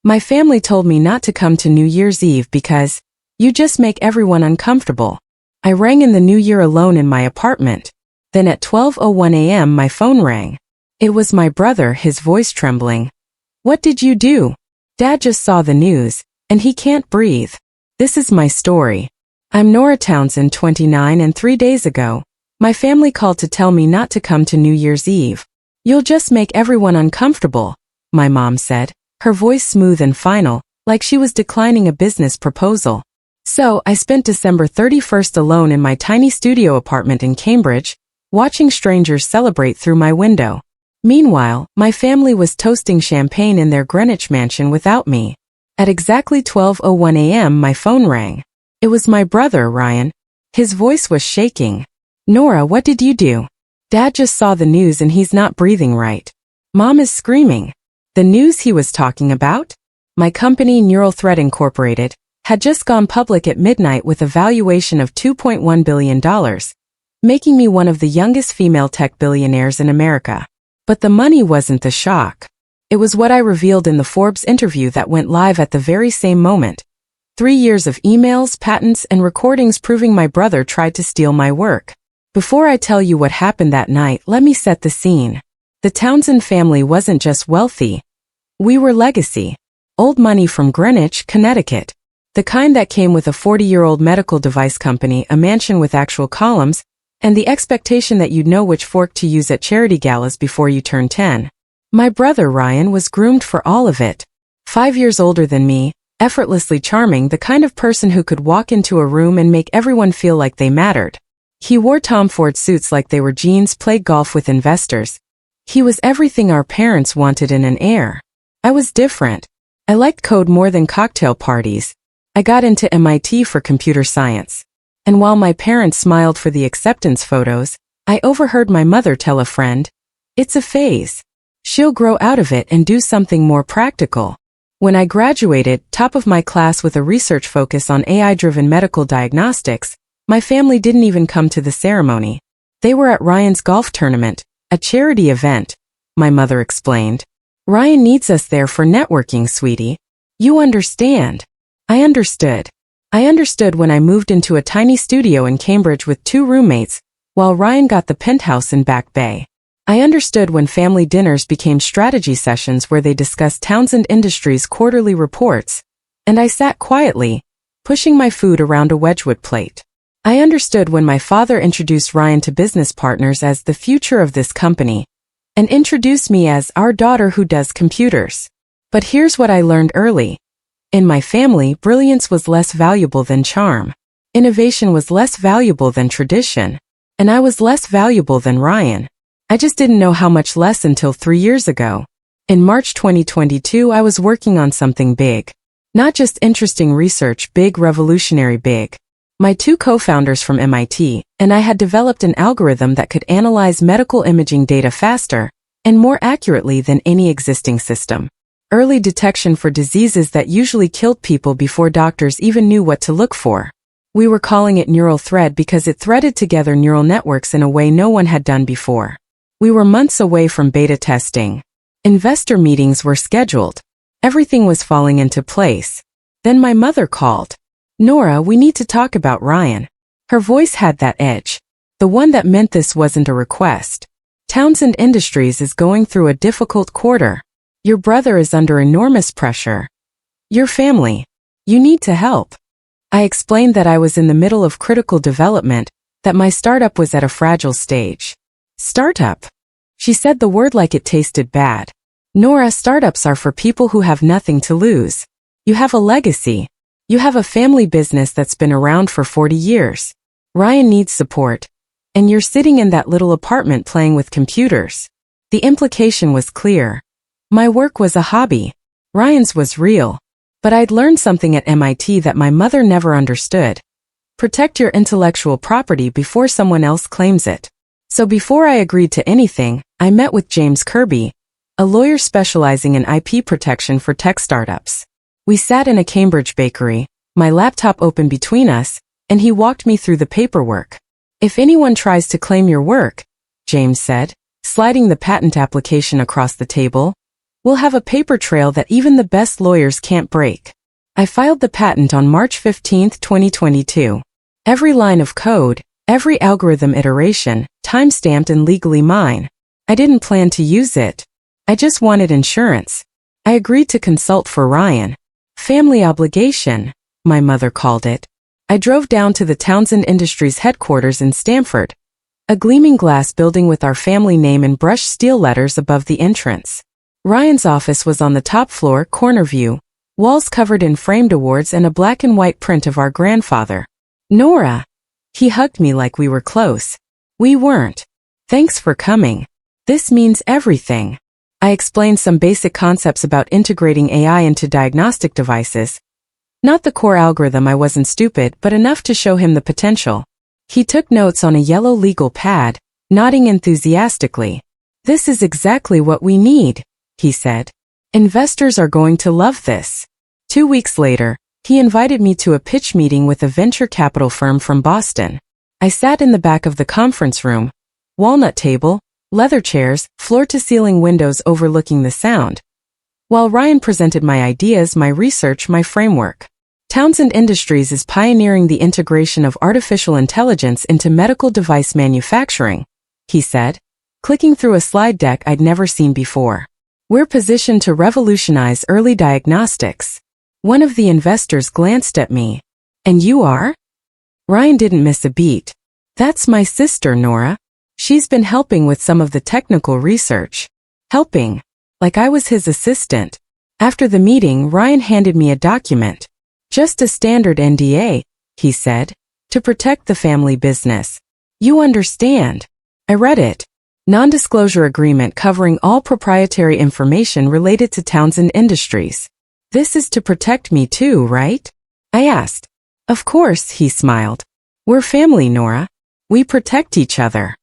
My family told me not to come to New Year's Eve because you just make everyone uncomfortable. I rang in the new year alone in my apartment. Then at 12:01 a.m. my phone rang. It was my brother, his voice trembling. What did you do? Dad just saw the news, and he can't breathe. This is my story. I'm Nora Townsend, 29, and 3 days ago, my family called to tell me not to come to New Year's Eve. You'll just make everyone uncomfortable, my mom said, her voice smooth and final, like she was declining a business proposal. So I spent December 31st alone in my tiny studio apartment in Cambridge, watching strangers celebrate through my window. Meanwhile, my family was toasting champagne in their Greenwich mansion without me. At exactly 12:01 a.m. my phone rang. It was my brother, Ryan. His voice was shaking. Nora, what did you do? Dad just saw the news and he's not breathing right. Mom is screaming. The news he was talking about? My company, Neural Thread Incorporated, had just gone public at midnight with a valuation of $2.1 billion, making me one of the youngest female tech billionaires in America. But the money wasn't the shock. It was what I revealed in the Forbes interview that went live at the very same moment. 3 years of emails, patents, and recordings proving my brother tried to steal my work. Before I tell you what happened that night, let me set the scene. The Townsend family wasn't just wealthy. We were legacy. Old money from Greenwich, Connecticut. The kind that came with a 40-year-old medical device company, a mansion with actual columns, and the expectation that you'd know which fork to use at charity galas before you turn 10. My brother Ryan was groomed for all of it. 5 years older than me, effortlessly charming, the kind of person who could walk into a room and make everyone feel like they mattered. He wore Tom Ford suits like they were jeans, played golf with investors. He was everything our parents wanted in an heir. I was different. I liked code more than cocktail parties. I got into MIT for computer science. And while my parents smiled for the acceptance photos, I overheard my mother tell a friend, "It's a phase. She'll grow out of it and do something more practical." When I graduated, top of my class with a research focus on AI-driven medical diagnostics, my family didn't even come to the ceremony. They were at Ryan's golf tournament, a charity event, my mother explained. Ryan needs us there for networking, sweetie. You understand. I understood. I understood when I moved into a tiny studio in Cambridge with 2 roommates, while Ryan got the penthouse in Back Bay. I understood when family dinners became strategy sessions where they discussed Townsend Industries' quarterly reports, and I sat quietly, pushing my food around a Wedgwood plate. I understood when my father introduced Ryan to business partners as the future of this company, and introduced me as our daughter who does computers. But here's what I learned early. In my family, brilliance was less valuable than charm. Innovation was less valuable than tradition. And I was less valuable than Ryan. I just didn't know how much less until 3 years ago. In March 2022, I was working on something big. Not just interesting research, big, revolutionary big. My 2 co-founders from MIT, and I had developed an algorithm that could analyze medical imaging data faster and more accurately than any existing system. Early detection for diseases that usually killed people before doctors even knew what to look for. We were calling it Neural Thread because it threaded together neural networks in a way no one had done before. We were months away from beta testing. Investor meetings were scheduled. Everything was falling into place. Then my mother called. "Nora, we need to talk about Ryan." Her voice had that edge. The one that meant this wasn't a request. "Townsend Industries is going through a difficult quarter. Your brother is under enormous pressure. Your family. You need to help." I explained that I was in the middle of critical development, that my startup was at a fragile stage. Startup? She said the word like it tasted bad. "Nora, startups are for people who have nothing to lose. You have a legacy. You have a family business that's been around for 40 years. Ryan needs support. And you're sitting in that little apartment playing with computers." The implication was clear. My work was a hobby. Ryan's was real. But I'd learned something at MIT that my mother never understood. Protect your intellectual property before someone else claims it. So before I agreed to anything, I met with James Kirby, a lawyer specializing in IP protection for tech startups. We sat in a Cambridge bakery, my laptop open between us, and he walked me through the paperwork. "If anyone tries to claim your work," James said, sliding the patent application across the table, We'll have a paper trail that even the best lawyers can't break. I filed the patent on March 15, 2022. Every line of code, every algorithm iteration, timestamped and legally mine. I didn't plan to use it. I just wanted insurance. I agreed to consult for Ryan. Family obligation, my mother called it. I drove down to the Townsend Industries headquarters in Stamford, a gleaming glass building with our family name in brushed steel letters above the entrance. Ryan's office was on the top floor, corner view, walls covered in framed awards and a black and white print of our grandfather. Nora. He hugged me like we were close. We weren't. Thanks for coming. This means everything. I explained some basic concepts about integrating AI into diagnostic devices. Not the core algorithm, I wasn't stupid, but enough to show him the potential. He took notes on a yellow legal pad, nodding enthusiastically. This is exactly what we need, he said. Investors are going to love this. 2 weeks later, he invited me to a pitch meeting with a venture capital firm from Boston. I sat in the back of the conference room, walnut table, leather chairs, floor-to-ceiling windows overlooking the sound. While Ryan presented my ideas, my research, my framework. Townsend Industries is pioneering the integration of artificial intelligence into medical device manufacturing, he said, clicking through a slide deck I'd never seen before. We're positioned to revolutionize early diagnostics. One of the investors glanced at me. And you are? Ryan didn't miss a beat. That's my sister, Nora. She's been helping with some of the technical research. Helping. Like I was his assistant. After the meeting, Ryan handed me a document. Just a standard NDA, he said, to protect the family business. You understand. I read it. Non-disclosure agreement covering all proprietary information related to Townsend Industries. This is to protect me too, right? I asked. Of course, he smiled. We're family, Nora. We protect each other.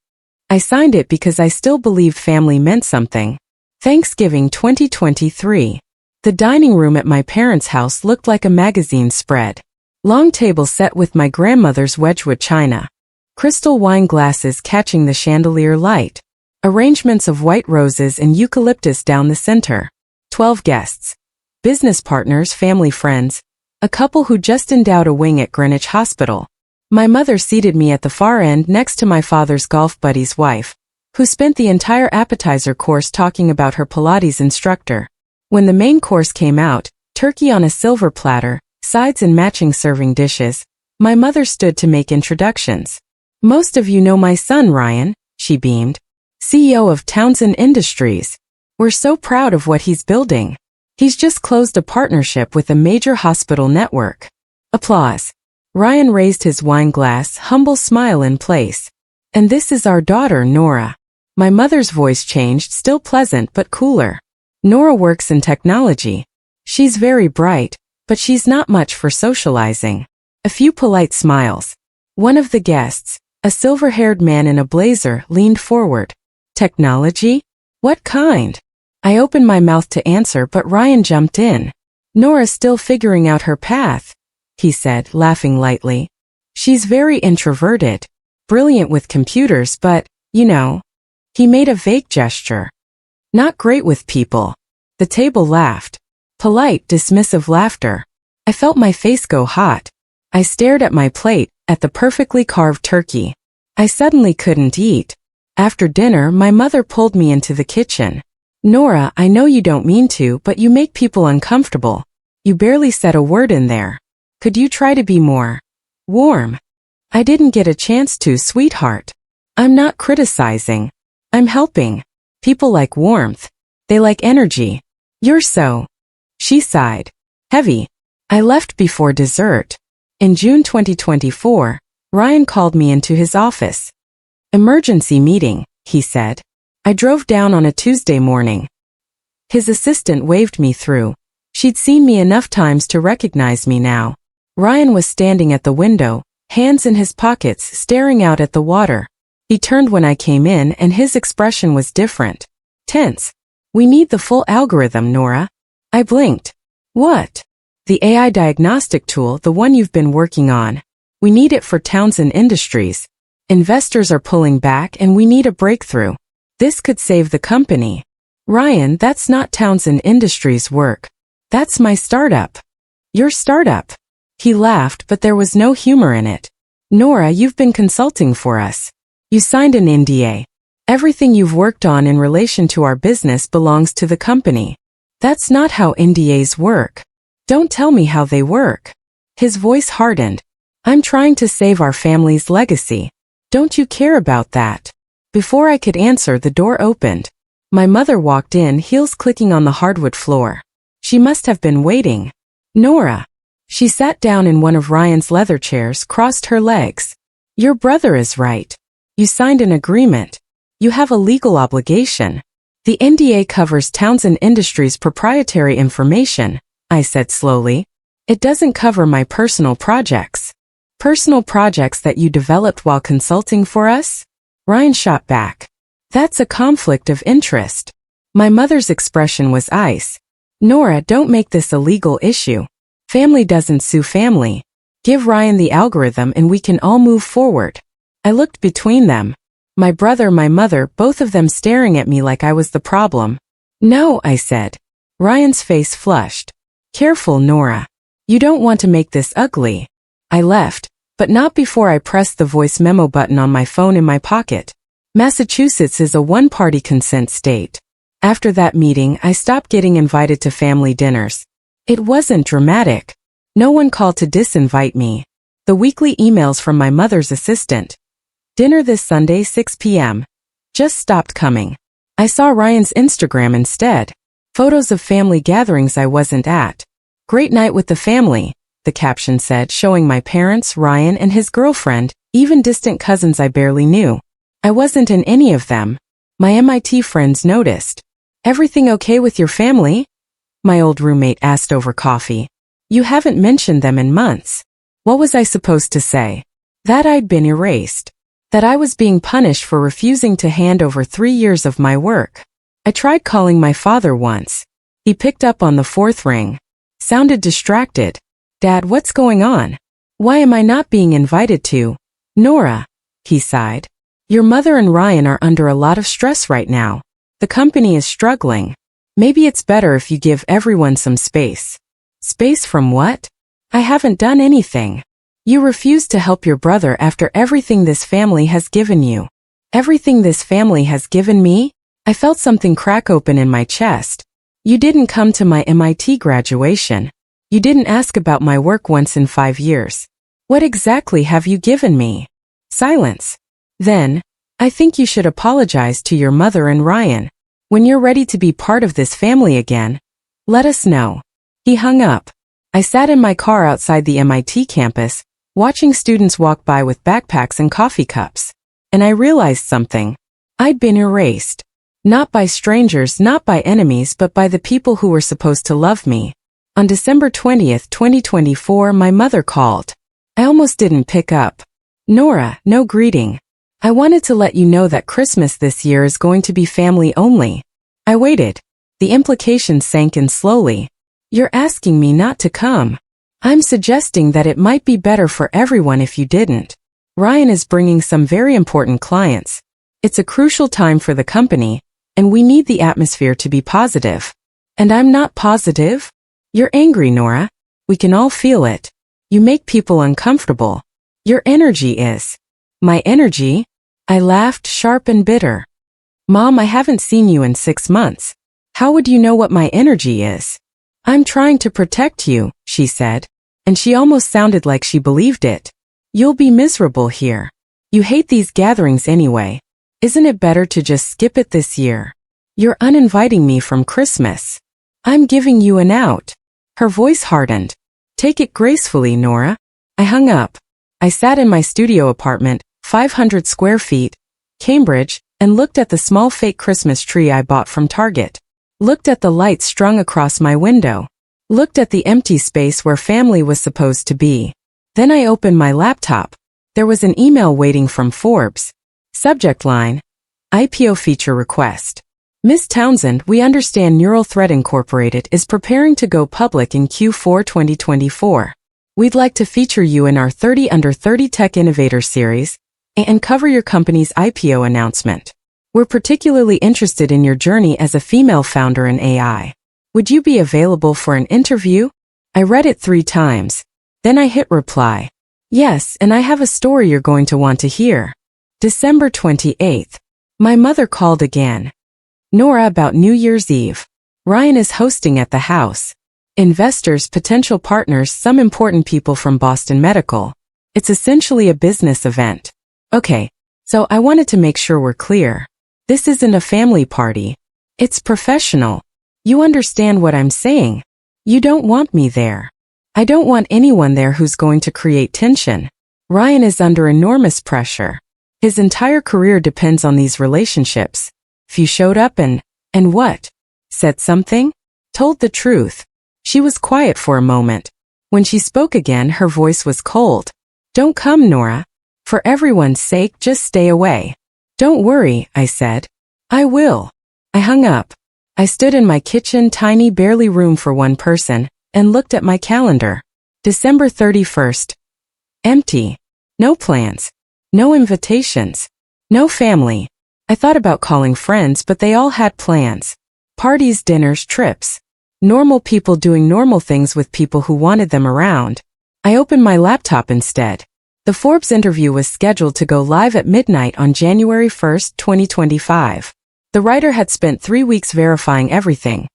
I signed it because I still believed family meant something. Thanksgiving 2023. The dining room at my parents' house looked like a magazine spread. Long table set with my grandmother's Wedgwood china. Crystal wine glasses catching the chandelier light. Arrangements of white roses and eucalyptus down the center. 12 guests. Business partners, family friends. A couple who just endowed a wing at Greenwich Hospital. My mother seated me at the far end next to my father's golf buddy's wife, who spent the entire appetizer course talking about her Pilates instructor. When the main course came out, turkey on a silver platter, sides and matching serving dishes, my mother stood to make introductions. Most of you know my son, Ryan, she beamed. CEO of Townsend Industries. We're so proud of what he's building. He's just closed a partnership with a major hospital network. Applause. Ryan raised his wine glass, humble smile in place. And this is our daughter, Nora. My mother's voice changed, still pleasant but cooler. Nora works in technology. She's very bright, but she's not much for socializing. A few polite smiles. One of the guests, a silver-haired man in a blazer, leaned forward. Technology? What kind? I opened my mouth to answer, but Ryan jumped in. Nora's still figuring out her path, he said, laughing lightly. She's very introverted, brilliant with computers, but, you know. He made a vague gesture. Not great with people. The table laughed. Polite, dismissive laughter. I felt my face go hot. I stared at my plate, at the perfectly carved turkey. I suddenly couldn't eat. After dinner, my mother pulled me into the kitchen. Nora, I know you don't mean to, but you make people uncomfortable. You barely said a word in there. Could you try to be more warm? I didn't get a chance to, sweetheart. I'm not criticizing. I'm helping. People like warmth. They like energy. You're so. She sighed. Heavy. I left before dessert. In June 2024, Ryan called me into his office. Emergency meeting, he said. I drove down on a Tuesday morning. His assistant waved me through. She'd seen me enough times to recognize me now. Ryan was standing at the window, hands in his pockets, staring out at the water. He turned when I came in and his expression was different. Tense. We need the full algorithm, Nora. I blinked. What? The AI diagnostic tool, the one you've been working on. We need it for Townsend Industries. Investors are pulling back and we need a breakthrough. This could save the company. Ryan, that's not Townsend Industries work. That's my startup. Your startup? He laughed, but there was no humor in it. Nora, you've been consulting for us. You signed an NDA. Everything you've worked on in relation to our business belongs to the company. That's not how NDAs work. Don't tell me how they work. His voice hardened. I'm trying to save our family's legacy. Don't you care about that? Before I could answer, the door opened. My mother walked in, heels clicking on the hardwood floor. She must have been waiting. Nora. She sat down in one of Ryan's leather chairs, crossed her legs. Your brother is right. You signed an agreement. You have a legal obligation. The NDA covers Townsend Industries' proprietary information, I said slowly. It doesn't cover my personal projects. Personal projects that you developed while consulting for us? Ryan shot back. That's a conflict of interest. My mother's expression was ice. Nora, don't make this a legal issue. Family doesn't sue family. Give Ryan the algorithm and we can all move forward. I looked between them. My brother, my mother, both of them staring at me like I was the problem. No, I said. Ryan's face flushed. Careful, Nora. You don't want to make this ugly. I left, but not before I pressed the voice memo button on my phone in my pocket. Massachusetts is a one-party consent state. After that meeting, I stopped getting invited to family dinners. It wasn't dramatic. No one called to disinvite me. The weekly emails from my mother's assistant. Dinner this Sunday 6 p.m. just stopped coming. I saw Ryan's Instagram instead. Photos of family gatherings I wasn't at. Great night with the family, the caption said, showing my parents, Ryan and his girlfriend, even distant cousins I barely knew. I wasn't in any of them. My MIT friends noticed. Everything okay with your family? My old roommate asked over coffee. You haven't mentioned them in months. What was I supposed to say? That I'd been erased. That I was being punished for refusing to hand over 3 years of my work. I tried calling my father once. He picked up on the fourth ring. Sounded distracted. Dad, what's going on? Why am I not being invited to? Nora, he sighed. Your mother and Ryan are under a lot of stress right now. The company is struggling. Maybe it's better if you give everyone some space. Space from what? I haven't done anything. You refused to help your brother after everything this family has given you. Everything this family has given me? I felt something crack open in my chest. You didn't come to my MIT graduation. You didn't ask about my work once in 5 years. What exactly have you given me? Silence. Then, I think you should apologize to your mother and Ryan. When you're ready to be part of this family again, let us know. He hung up. I sat in my car outside the MIT campus, watching students walk by with backpacks and coffee cups. And I realized something. I'd been erased. Not by strangers, not by enemies, but by the people who were supposed to love me. On December 20th, 2024, my mother called. I almost didn't pick up. Nora, no greeting. I wanted to let you know that Christmas this year is going to be family only. I waited. The implication sank in slowly. You're asking me not to come. I'm suggesting that it might be better for everyone if you didn't. Ryan is bringing some very important clients. It's a crucial time for the company, and we need the atmosphere to be positive. And I'm not positive? You're angry, Nora. We can all feel it. You make people uncomfortable. Your energy is. My energy? I laughed, sharp and bitter. Mom, I haven't seen you in 6 months. How would you know what my energy is? I'm trying to protect you, she said. And she almost sounded like she believed it. You'll be miserable here. You hate these gatherings anyway. Isn't it better to just skip it this year? You're uninviting me from Christmas. I'm giving you an out. Her voice hardened. Take it gracefully, Nora. I hung up. I sat in my studio apartment, 500 square feet, Cambridge, and looked at the small fake Christmas tree I bought from Target. Looked at the lights strung across my window. Looked at the empty space where family was supposed to be. Then I opened my laptop. There was an email waiting from Forbes. Subject line: IPO feature request. Miss Townsend, we understand Neural Thread Incorporated is preparing to go public in Q4 2024. We'd like to feature you in our 30 Under 30 Tech Innovator series and cover your company's IPO announcement. We're particularly interested in your journey as a female founder in AI. Would you be available for an interview? I read it 3 times. Then I hit reply. Yes, and I have a story you're going to want to hear. December 28th. My mother called again. Nora, about New Year's Eve. Ryan is hosting at the house. Investors, potential partners, some important people from Boston Medical. It's essentially a business event. Okay, so I wanted to make sure we're clear. This isn't a family party. It's professional. You understand what I'm saying? You don't want me there. I don't want anyone there who's going to create tension. Ryan is under enormous pressure. His entire career depends on these relationships. If you showed up and what? Said something? Told the truth. She was quiet for a moment. When she spoke again, her voice was cold. Don't come, Nora. For everyone's sake, just stay away. Don't worry, I said. I will. I hung up. I stood in my kitchen, tiny, barely room for one person, and looked at my calendar. December 31st. Empty. No plans. No invitations. No family. I thought about calling friends, but they all had plans. Parties, dinners, trips. Normal people doing normal things with people who wanted them around. I opened my laptop instead. The Forbes interview was scheduled to go live at midnight on January 1st, 2025. The writer had spent 3 weeks verifying everything.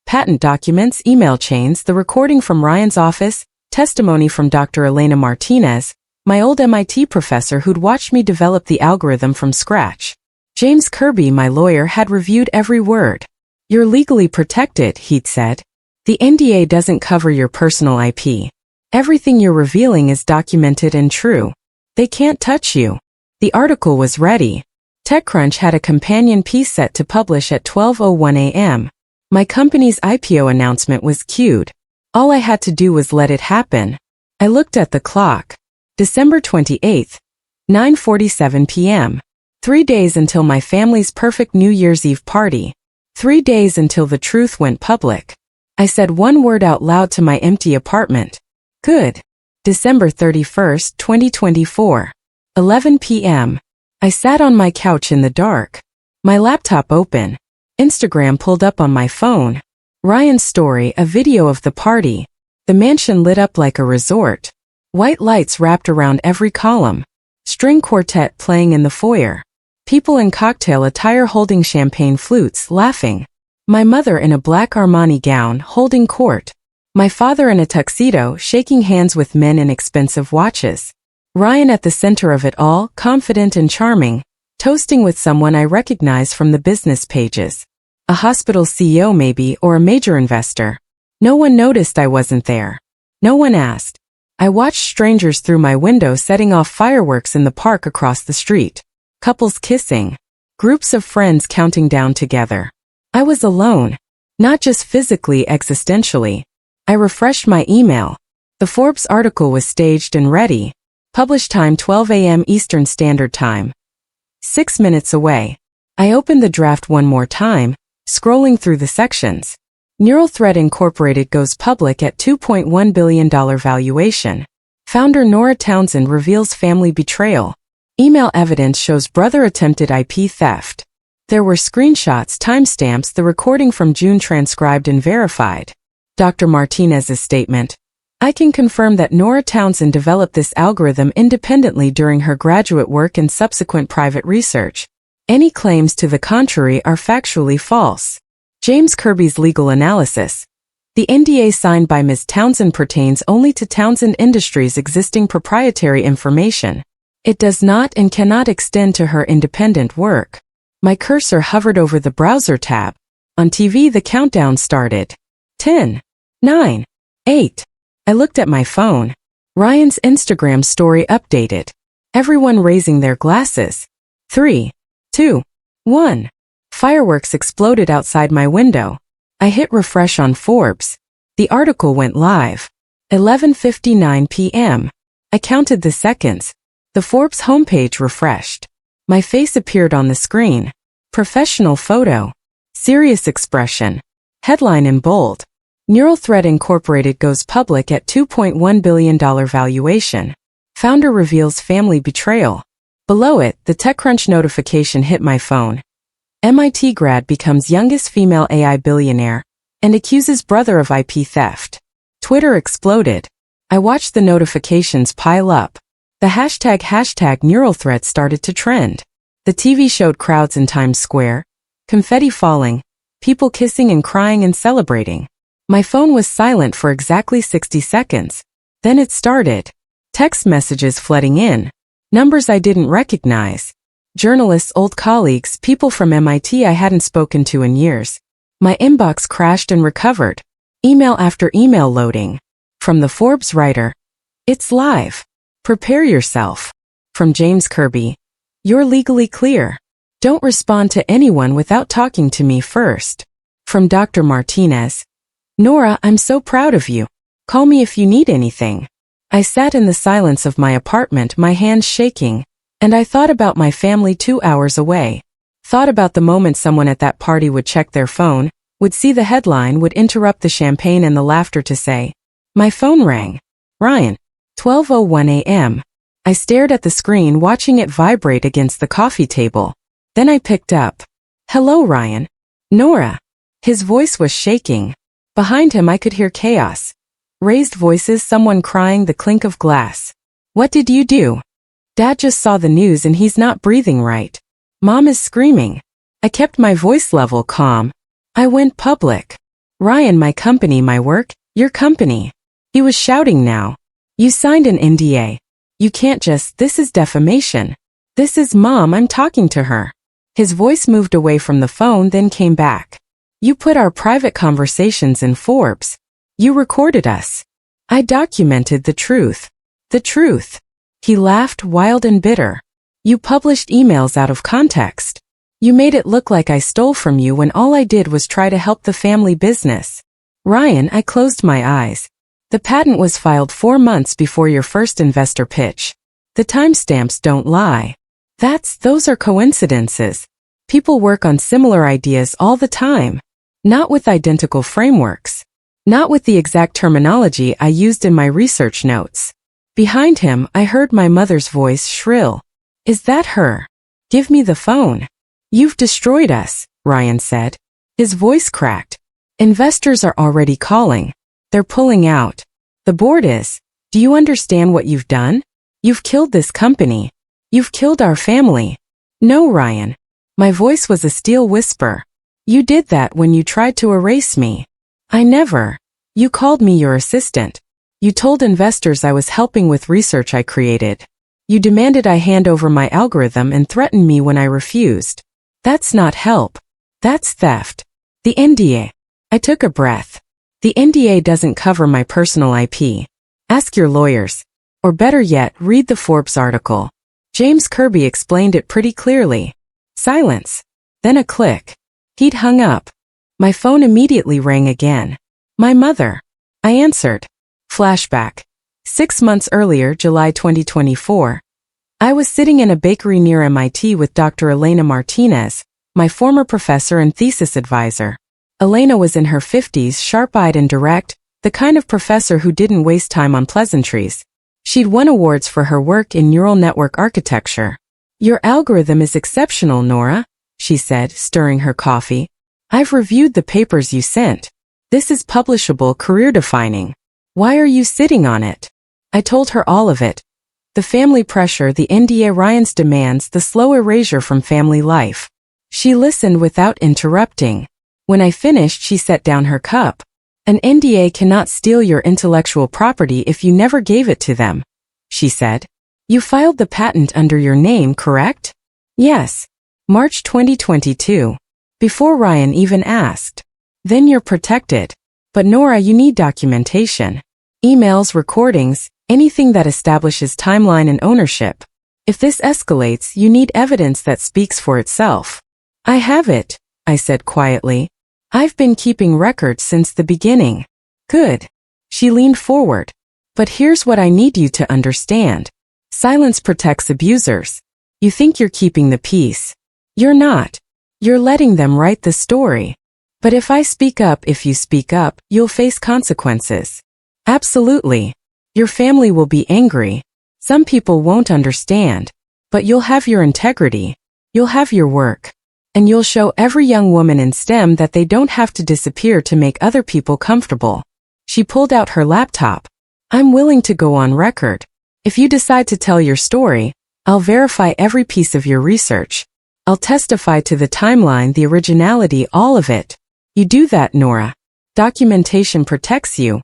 Patent documents, email chains, the recording from Ryan's office, testimony from Dr. Elena Martinez, my old MIT professor who'd watched me develop the algorithm from scratch. James Kirby, my lawyer, had reviewed every word. You're legally protected, he'd said. The NDA doesn't cover your personal IP. Everything you're revealing is documented and true. They can't touch you. The article was ready. TechCrunch had a companion piece set to publish at 12:01 a.m. My company's IPO announcement was queued. All I had to do was let it happen. I looked at the clock. December 28th, 9:47 p.m. 3 days until my family's perfect New Year's Eve party. 3 days until the truth went public. I said one word out loud to my empty apartment. Good. December 31st, 2024. 11 p.m. I sat on my couch in the dark. My laptop open. Instagram pulled up on my phone. Ryan's story, a video of the party. The mansion lit up like a resort. White lights wrapped around every column. String quartet playing in the foyer. People in cocktail attire holding champagne flutes, laughing. My mother in a black Armani gown, holding court. My father in a tuxedo, shaking hands with men in expensive watches. Ryan at the center of it all, confident and charming, toasting with someone I recognize from the business pages. A hospital CEO maybe, or a major investor. No one noticed I wasn't there. No one asked. I watched strangers through my window setting off fireworks in the park across the street. Couples kissing. Groups of friends counting down together. I was alone. Not just physically, existentially. I refreshed my email. The Forbes article was staged and ready. Publish time 12 a.m. Eastern Standard Time. 6 minutes away. I opened the draft one more time, scrolling through the sections. Neural Thread Incorporated goes public at $2.1 billion valuation. Founder Nora Townsend reveals family betrayal. Email evidence shows brother attempted IP theft. There were screenshots, timestamps, the recording from June transcribed and verified. Dr. Martinez's statement. I can confirm that Nora Townsend developed this algorithm independently during her graduate work and subsequent private research. Any claims to the contrary are factually false. James Kirby's legal analysis. The NDA signed by Ms. Townsend pertains only to Townsend Industries' existing proprietary information. It does not and cannot extend to her independent work. My cursor hovered over the browser tab. On TV, the countdown started. 10, 9, 8. I looked at my phone. Ryan's Instagram story updated. Everyone raising their glasses. 3, 2, 1. Fireworks exploded outside my window. I hit refresh on Forbes. The article went live. 11:59 p.m. I counted the seconds. The Forbes homepage refreshed. My face appeared on the screen. Professional photo. Serious expression. Headline in bold. Neural Thread Incorporated goes public at $2.1 billion valuation. Founder reveals family betrayal. Below it, the TechCrunch notification hit my phone. MIT grad becomes youngest female AI billionaire and accuses brother of IP theft. Twitter exploded. I watched the notifications pile up. The hashtag neural thread started to trend. The TV showed crowds in Times Square, confetti falling, people kissing and crying and celebrating. My phone was silent for exactly 60 seconds. Then it started. Text messages flooding in. Numbers I didn't recognize. Journalists, old colleagues, people from MIT I hadn't spoken to in years. My inbox crashed and recovered. Email after email loading. From the Forbes writer, "It's live. Prepare yourself." From James Kirby, "You're legally clear. Don't respond to anyone without talking to me first." From Dr. Martinez, "Nora, I'm so proud of you. Call me if you need anything." I sat in the silence of my apartment, my hands shaking, and I thought about my family 2 hours away. Thought about the moment someone at that party would check their phone, would see the headline, would interrupt the champagne and the laughter to say, "My phone rang. Ryan, 12:01 a.m. I stared at the screen, watching it vibrate against the coffee table. Then I picked up. "Hello, Ryan." "Nora." His voice was shaking. Behind him I could hear chaos. Raised voices, someone crying, the clink of glass. "What did you do?" "Dad just saw the news and he's not breathing right. Mom is screaming." I kept my voice level calm. "I went public." "Ryan, my company, my work, your company." He was shouting now. "You signed an NDA. You can't just, this is defamation. This is Mom, I'm talking to her." His voice moved away from the phone, then came back. "You put our private conversations in Forbes. You recorded us. I documented the truth." "The truth." He laughed, wild and bitter. "You published emails out of context. You made it look like I stole from you when all I did was try to help the family business." "Ryan," I closed my eyes. "The patent was filed 4 months before your first investor pitch. The timestamps don't lie. Those are coincidences. People work on similar ideas all the time. Not with identical frameworks. Not with the exact terminology I used in my research notes." Behind him, I heard my mother's voice shrill. "Is that her? Give me the phone." "You've destroyed us," Ryan said. His voice cracked. "Investors are already calling. They're pulling out. The board is. Do you understand what you've done? You've killed this company. You've killed our family." "No, Ryan." My voice was a steel whisper. "You did that when you tried to erase me." "I never. You called me your assistant. You told investors I was helping with research I created. You demanded I hand over my algorithm and threatened me when I refused. That's not help. That's theft." "The NDA." I took a breath. "The NDA doesn't cover my personal IP. Ask your lawyers. Or better yet, read the Forbes article. James Kirby explained it pretty clearly." Silence. Then a click. He'd hung up. My phone immediately rang again. "My mother." I answered. Flashback. 6 months earlier, July 2024. I was sitting in a bakery near MIT with Dr. Elena Martinez, my former professor and thesis advisor. Elena was in her 50s, sharp-eyed and direct, the kind of professor who didn't waste time on pleasantries. She'd won awards for her work in neural network architecture. "Your algorithm is exceptional, Nora," she said, stirring her coffee. "I've reviewed the papers you sent. This is publishable, career-defining. Why are you sitting on it?" I told her all of it. The family pressure, the NDA, Ryan's demands, the slow erasure from family life. She listened without interrupting. When I finished, she set down her cup. "An NDA cannot steal your intellectual property if you never gave it to them," she said. "You filed the patent under your name, correct?" "Yes." March 2022. Before Ryan even asked. "Then you're protected. But Nora, you need documentation. Emails, recordings, anything that establishes timeline and ownership. If this escalates, you need evidence that speaks for itself." "I have it," I said quietly. "I've been keeping records since the beginning." "Good." She leaned forward. "But here's what I need you to understand. Silence protects abusers. You think you're keeping the peace. You're not. You're letting them write the story. But if you speak up, you'll face consequences." "Absolutely. Your family will be angry. Some people won't understand. But you'll have your integrity. You'll have your work. And you'll show every young woman in STEM that they don't have to disappear to make other people comfortable. She pulled out her laptop. I'm willing to go on record. If you decide to tell your story, I'll verify every piece of your research. I'll testify to the timeline, the originality, all of it. You do that, Nora. Documentation protects you,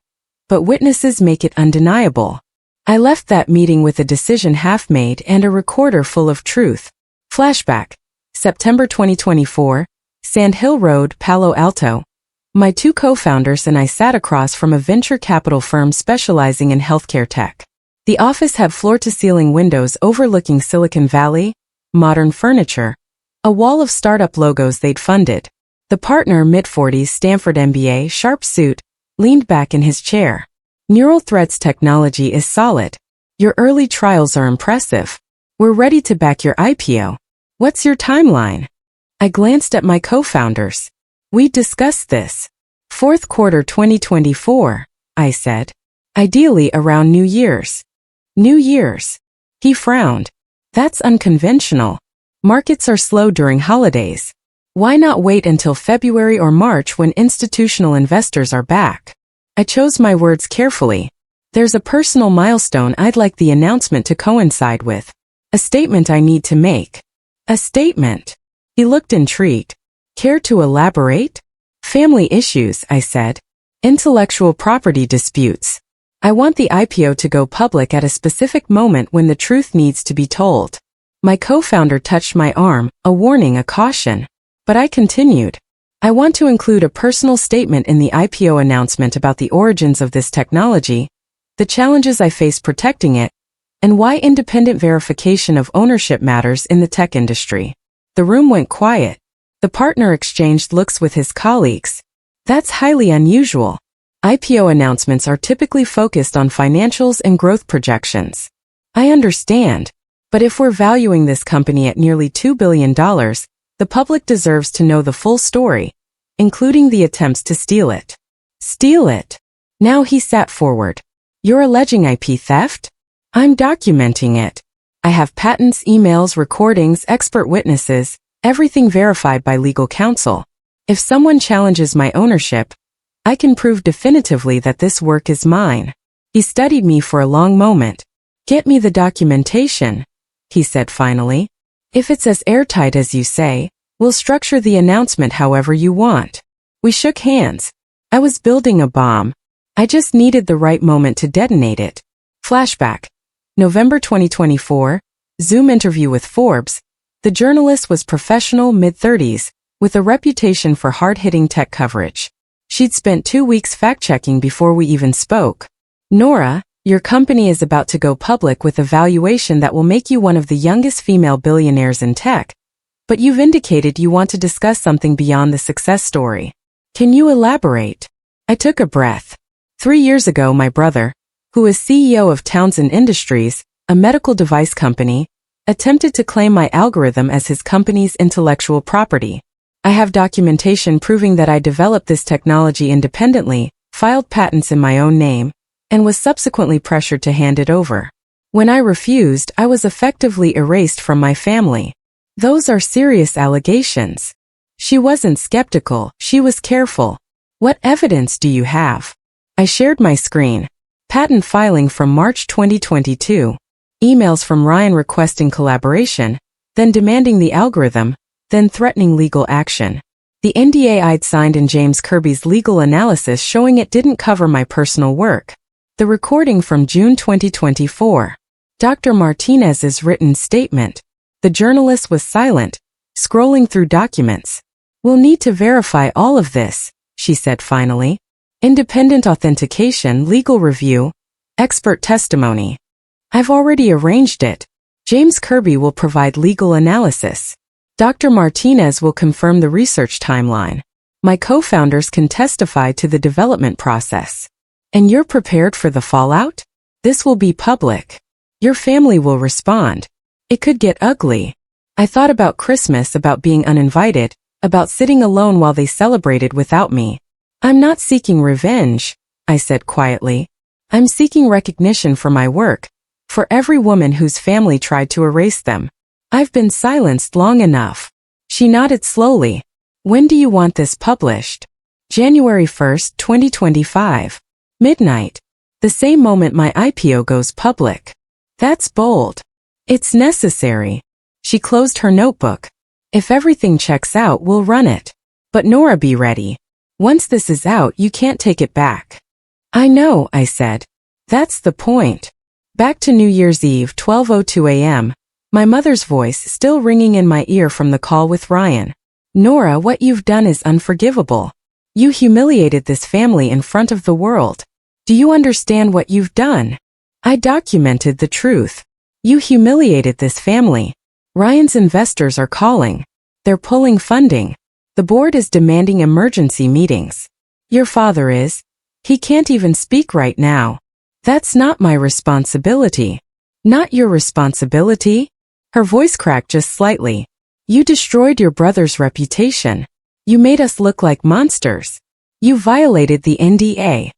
but witnesses make it undeniable. I left that meeting with a decision half made and a recorder full of truth. Flashback. September 2024, Sand Hill Road, Palo Alto. My two co-founders and I sat across from a venture capital firm specializing in healthcare tech. The office had floor-to-ceiling windows overlooking Silicon Valley, modern furniture, a wall of startup logos they'd funded. The partner, mid-40s, Stanford MBA, sharp suit, leaned back in his chair. Neural Threads technology is solid. Your early trials are impressive. We're ready to back your IPO. What's your timeline? I glanced at my co-founders. We discussed this. Fourth quarter 2024, I said. Ideally around New Year's. New Year's. He frowned. That's unconventional. Markets are slow during holidays. Why not wait until February or March when institutional investors are back? I chose my words carefully. There's a personal milestone I'd like the announcement to coincide with. A statement I need to make. A statement. He looked intrigued. Care to elaborate? Family issues, I said. Intellectual property disputes. I want the IPO to go public at a specific moment when the truth needs to be told. My co-founder touched my arm, a warning, a caution. But I continued. I want to include a personal statement in the IPO announcement about the origins of this technology, the challenges I face protecting it, and why independent verification of ownership matters in the tech industry. The room went quiet. The partner exchanged looks with his colleagues. That's highly unusual. IPO announcements are typically focused on financials and growth projections. I understand. But if we're valuing this company at nearly $2 billion, the public deserves to know the full story, including the attempts to steal it. Steal it. Now he sat forward. You're alleging IP theft? I'm documenting it. I have patents, emails, recordings, expert witnesses, everything verified by legal counsel. If someone challenges my ownership, I can prove definitively that this work is mine. He studied me for a long moment. Get me the documentation, he said finally. If it's as airtight as you say, we'll structure the announcement however you want. We shook hands. I was building a bomb. I just needed the right moment to detonate it. Flashback. November 2024, Zoom interview with Forbes. The journalist was professional, mid-30s, with a reputation for hard-hitting tech coverage. She'd spent 2 weeks fact-checking before we even spoke. Nora, your company is about to go public with a valuation that will make you one of the youngest female billionaires in tech. But you've indicated you want to discuss something beyond the success story. Can you elaborate? I took a breath. 3 years ago, my brother, who is CEO of Townsend Industries, a medical device company, attempted to claim my algorithm as his company's intellectual property. I have documentation proving that I developed this technology independently, filed patents in my own name, and was subsequently pressured to hand it over. When I refused, I was effectively erased from my family. Those are serious allegations. She wasn't skeptical, she was careful. What evidence do you have? I shared my screen. Patent filing from March 2022. Emails from Ryan requesting collaboration, then demanding the algorithm, then threatening legal action. The NDA I'd signed in James Kirby's legal analysis showing it didn't cover my personal work. The recording from June 2024. Dr. Martinez's written statement. The journalist was silent, scrolling through documents. We'll need to verify all of this, she said finally. Independent authentication, legal review, expert testimony. I've already arranged it. James Kirby will provide legal analysis. Dr. Martinez will confirm the research timeline. My co-founders can testify to the development process. And you're prepared for the fallout? This will be public. Your family will respond. It could get ugly. I thought about Christmas, about being uninvited, about sitting alone while they celebrated without me. I'm not seeking revenge, I said quietly. I'm seeking recognition for my work, for every woman whose family tried to erase them. I've been silenced long enough. She nodded slowly. When do you want this published? January 1st, 2025. Midnight. The same moment my IPO goes public. That's bold. It's necessary. She closed her notebook. If everything checks out, we'll run it. But Nora, be ready. Once this is out, you can't take it back. I know, I said. That's the point. Back to New Year's Eve, 12:02 a.m., my mother's voice still ringing in my ear from the call with Ryan. Nora, what you've done is unforgivable. You humiliated this family in front of the world. Do you understand what you've done? I documented the truth. You humiliated this family. Ryan's investors are calling. They're pulling funding. The board is demanding emergency meetings. Your father is. He can't even speak right now. That's not my responsibility. Not your responsibility? Her voice cracked just slightly. You destroyed your brother's reputation. You made us look like monsters. You violated the NDA.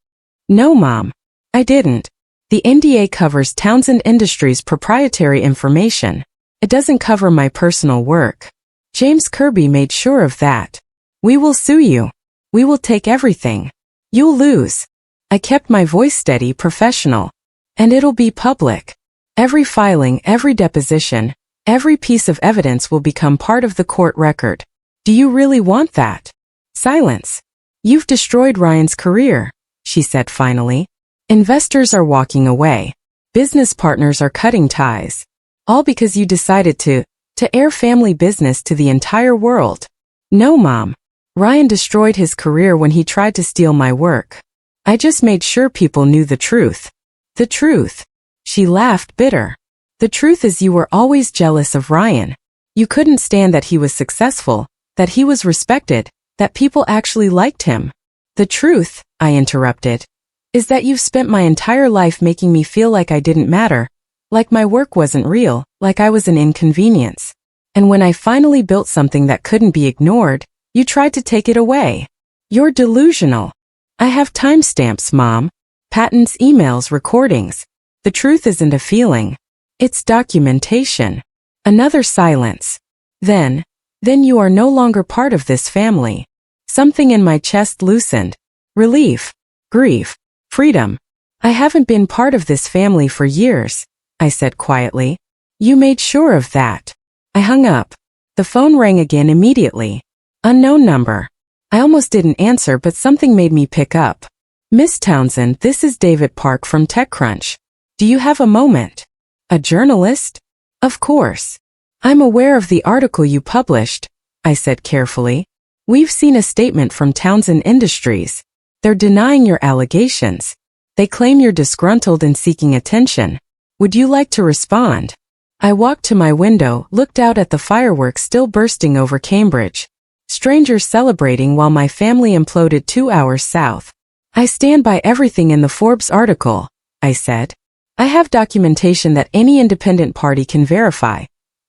No, Mom. I didn't. The NDA covers Townsend Industries' proprietary information. It doesn't cover my personal work. James Kirby made sure of that. We will sue you. We will take everything. You'll lose. I kept my voice steady, professional. And it'll be public. Every filing, every deposition, every piece of evidence will become part of the court record. Do you really want that? Silence. You've destroyed Ryan's career, she said finally. Investors are walking away. Business partners are cutting ties. All because you decided to air family business to the entire world. No, Mom. Ryan destroyed his career when he tried to steal my work. I just made sure people knew the truth. The truth. She laughed, bitter. The truth is you were always jealous of Ryan. You couldn't stand that he was successful, that he was respected, that people actually liked him. The truth, I interrupted, is that you've spent my entire life making me feel like I didn't matter, like my work wasn't real, like I was an inconvenience. And when I finally built something that couldn't be ignored, you tried to take it away. You're delusional. I have timestamps, Mom. Patents, emails, recordings. The truth isn't a feeling. It's documentation. Another silence. Then you are no longer part of this family. Something in my chest loosened. Relief. Grief. Freedom. I haven't been part of this family for years, I said quietly. You made sure of that. I hung up. The phone rang again immediately. Unknown number. I almost didn't answer, but something made me pick up. Miss Townsend, this is David Park from TechCrunch. Do you have a moment? A journalist? Of course. I'm aware of the article you published, I said carefully. We've seen a statement from Townsend Industries. They're denying your allegations. They claim you're disgruntled and seeking attention. Would you like to respond? I walked to my window, looked out at the fireworks still bursting over Cambridge. Strangers celebrating while my family imploded 2 hours south. I stand by everything in the Forbes article, I said. I have documentation that any independent party can verify.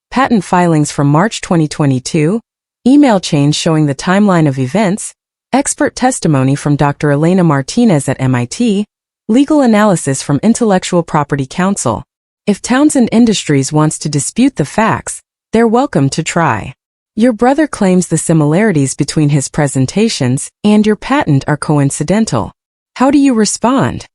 Patent filings from March 2022, email chains showing the timeline of events, expert testimony from Dr. Elena Martinez at MIT, legal analysis from Intellectual Property Council. If Townsend Industries wants to dispute the facts, they're welcome to try. Your brother claims the similarities between his presentations and your patent are coincidental. How do you respond?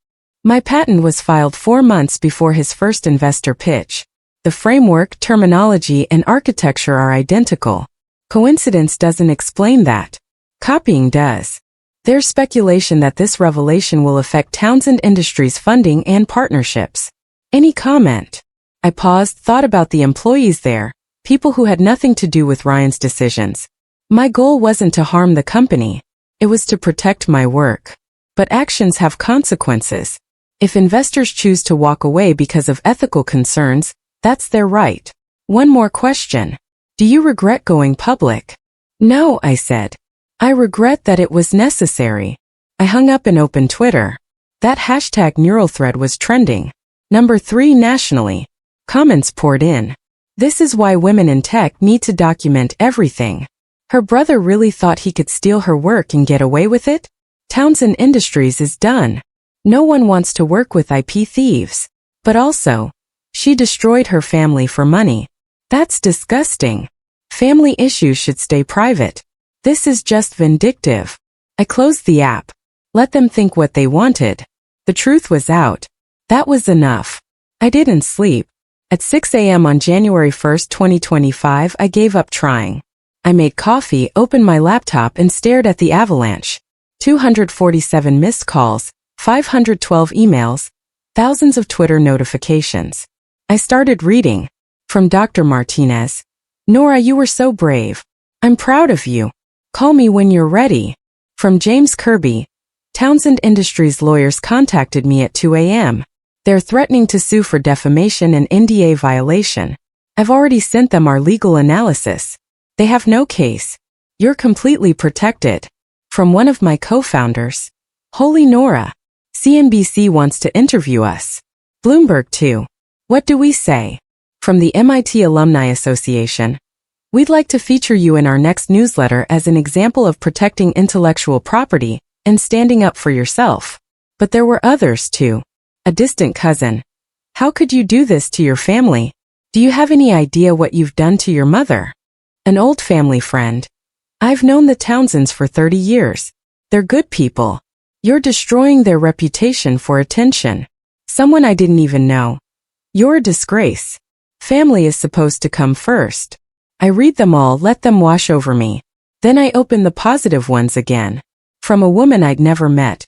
My patent was filed 4 months before his first investor pitch. The framework, terminology, and architecture are identical. Coincidence doesn't explain that. Copying does. There's speculation that this revelation will affect Townsend Industries' funding and partnerships. Any comment? I paused, thought about the employees there. People who had nothing to do with Ryan's decisions. My goal wasn't to harm the company. It was to protect my work. But actions have consequences. If investors choose to walk away because of ethical concerns, that's their right. One more question. Do you regret going public? No, I said. I regret that it was necessary. I hung up and opened Twitter. That hashtag neural thread was trending. Number 3 nationally. Comments poured in. This is why women in tech need to document everything. Her brother really thought he could steal her work and get away with it? Townsend Industries is done. No one wants to work with IP thieves. But also, she destroyed her family for money. That's disgusting. Family issues should stay private. This is just vindictive. I closed the app. Let them think what they wanted. The truth was out. That was enough. I didn't sleep. At 6 a.m. on January 1, 2025, I gave up trying. I made coffee, opened my laptop, and stared at the avalanche. 247 missed calls, 512 emails, thousands of Twitter notifications. I started reading. From Dr. Martinez. Nora, you were so brave. I'm proud of you. Call me when you're ready. From James Kirby. Townsend Industries lawyers contacted me at 2 a.m. They're threatening to sue for defamation and NDA violation. I've already sent them our legal analysis. They have no case. You're completely protected. From one of my co-founders. Holy Nora. CNBC wants to interview us. Bloomberg too. What do we say? From the MIT Alumni Association. We'd like to feature you in our next newsletter as an example of protecting intellectual property and standing up for yourself. But there were others too. A distant cousin. How could you do this to your family? Do you have any idea what you've done to your mother? An old family friend. I've known the Townsends for 30 years. They're good people. You're destroying their reputation for attention. Someone I didn't even know. You're a disgrace. Family is supposed to come first. I read them all, let them wash over me. Then I open the positive ones again. From a woman I'd never met.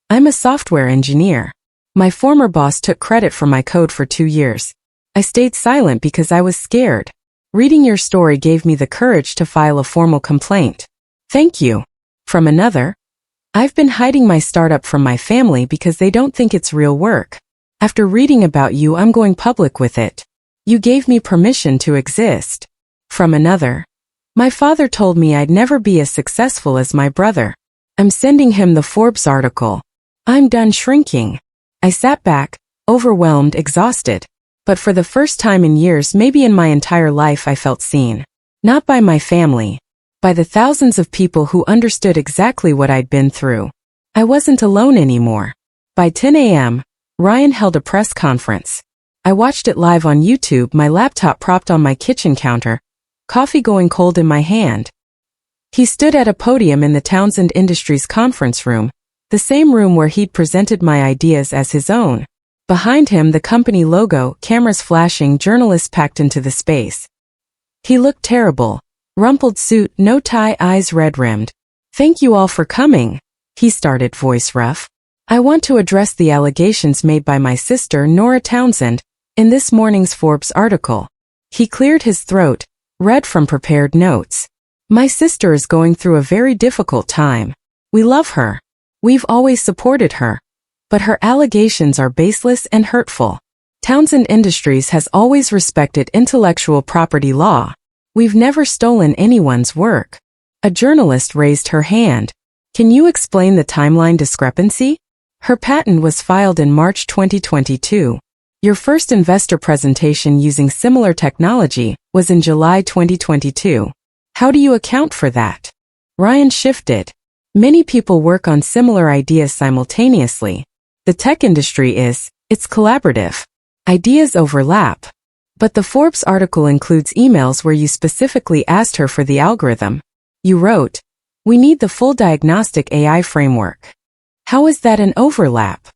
I'm a software engineer. My former boss took credit for my code for 2 years. I stayed silent because I was scared. Reading your story gave me the courage to file a formal complaint. Thank you. From another. I've been hiding my startup from my family because they don't think it's real work. After reading about you, I'm going public with it. You gave me permission to exist. From another. My father told me I'd never be as successful as my brother. I'm sending him the Forbes article. I'm done shrinking. I sat back, overwhelmed, exhausted. But for the first time in years, maybe in my entire life, I felt seen. Not by my family. By the thousands of people who understood exactly what I'd been through. I wasn't alone anymore. By 10 a.m., Ryan held a press conference. I watched it live on YouTube, my laptop propped on my kitchen counter, coffee going cold in my hand. He stood at a podium in the Townsend Industries conference room, the same room where he'd presented my ideas as his own. Behind him, the company logo, cameras flashing, journalists packed into the space. He looked terrible. Rumpled suit, no tie, eyes red-rimmed. Thank you all for coming, he started, voice rough. I want to address the allegations made by my sister, Nora Townsend, in this morning's Forbes article. He cleared his throat, read from prepared notes. My sister is going through a very difficult time. We love her. We've always supported her. But her allegations are baseless and hurtful. Townsend Industries has always respected intellectual property law. We've never stolen anyone's work. A journalist raised her hand. Can you explain the timeline discrepancy? Her patent was filed in March 2022. Your first investor presentation using similar technology was in July 2022. How do you account for that? Ryan shifted. Many people work on similar ideas simultaneously. The tech industry it's collaborative. Ideas overlap. But the Forbes article includes emails where you specifically asked her for the algorithm. You wrote, "We need the full diagnostic AI framework." How is that an overlap?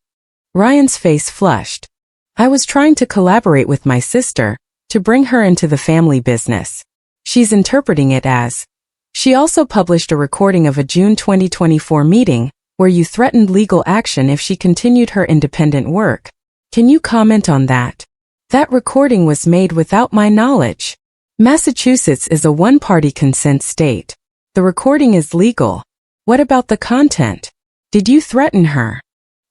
Ryan's face flushed. I was trying to collaborate with my sister, to bring her into the family business. She's interpreting it as. She also published a recording of a June 2024 meeting, where you threatened legal action if she continued her independent work. Can you comment on that? That recording was made without my knowledge. Massachusetts is a one-party consent state. The recording is legal. What about the content? Did you threaten her?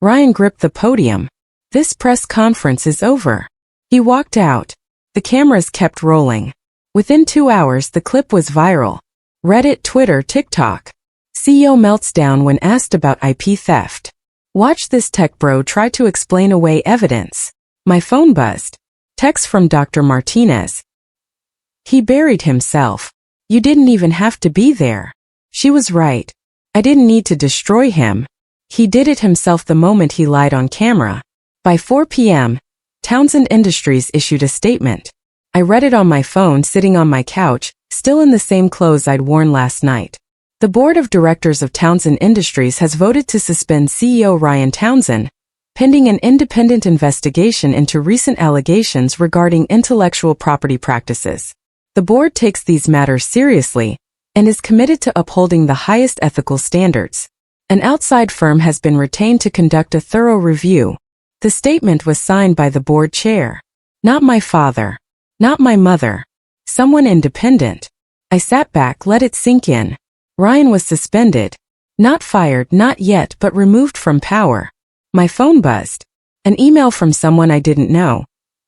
Ryan gripped the podium. This press conference is over. He walked out. The cameras kept rolling. Within 2 hours, the clip was viral. Reddit, Twitter, TikTok. CEO melts down when asked about IP theft. Watch this tech bro try to explain away evidence. My phone buzzed. Text from Dr. Martinez. He buried himself. You didn't even have to be there. She was right. I didn't need to destroy him. He did it himself the moment he lied on camera. By 4 p.m., Townsend Industries issued a statement. I read it on my phone sitting on my couch, still in the same clothes I'd worn last night. The board of directors of Townsend Industries has voted to suspend CEO Ryan Townsend, pending an independent investigation into recent allegations regarding intellectual property practices. The board takes these matters seriously and is committed to upholding the highest ethical standards. An outside firm has been retained to conduct a thorough review. The statement was signed by the board chair. Not my father. Not my mother. Someone independent. I sat back, let it sink in. Ryan was suspended. Not fired, not yet, but removed from power. My phone buzzed. An email from someone I didn't know.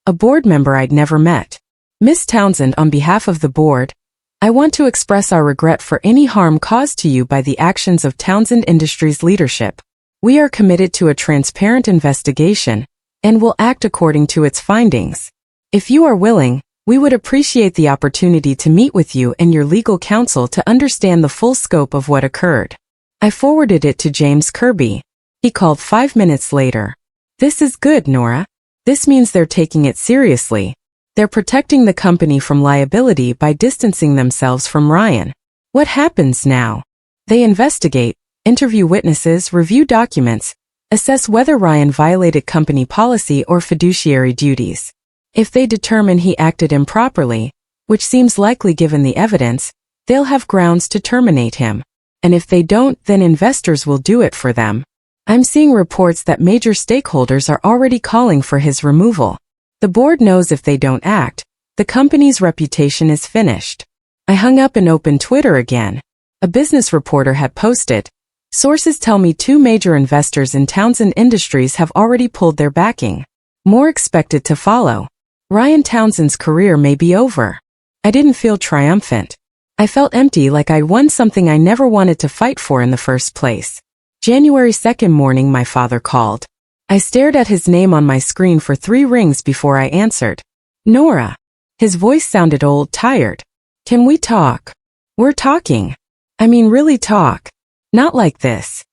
A board member I'd never met. Miss Townsend, on behalf of the board, I want to express our regret for any harm caused to you by the actions of Townsend Industries leadership. We are committed to a transparent investigation and will act according to its findings. If you are willing, we would appreciate the opportunity to meet with you and your legal counsel to understand the full scope of what occurred. I forwarded it to James Kirby. He called 5 minutes later. This is good, Nora. This means they're taking it seriously. They're protecting the company from liability by distancing themselves from Ryan. What happens now? They investigate, interview witnesses, review documents, assess whether Ryan violated company policy or fiduciary duties. If they determine he acted improperly, which seems likely given the evidence, they'll have grounds to terminate him. And if they don't, then investors will do it for them. I'm seeing reports that major stakeholders are already calling for his removal. The board knows if they don't act, the company's reputation is finished. I hung up and opened Twitter again. A business reporter had posted, "Sources tell me 2 major investors in Townsend Industries have already pulled their backing. More expected to follow. Ryan Townsend's career may be over." I didn't feel triumphant. I felt empty, like I'd won something I never wanted to fight for in the first place. January 2nd morning, my father called. I stared at his name on my screen for 3 rings before I answered. Nora. His voice sounded old, tired. Can we talk? We're talking. I mean, really talk. Not like this.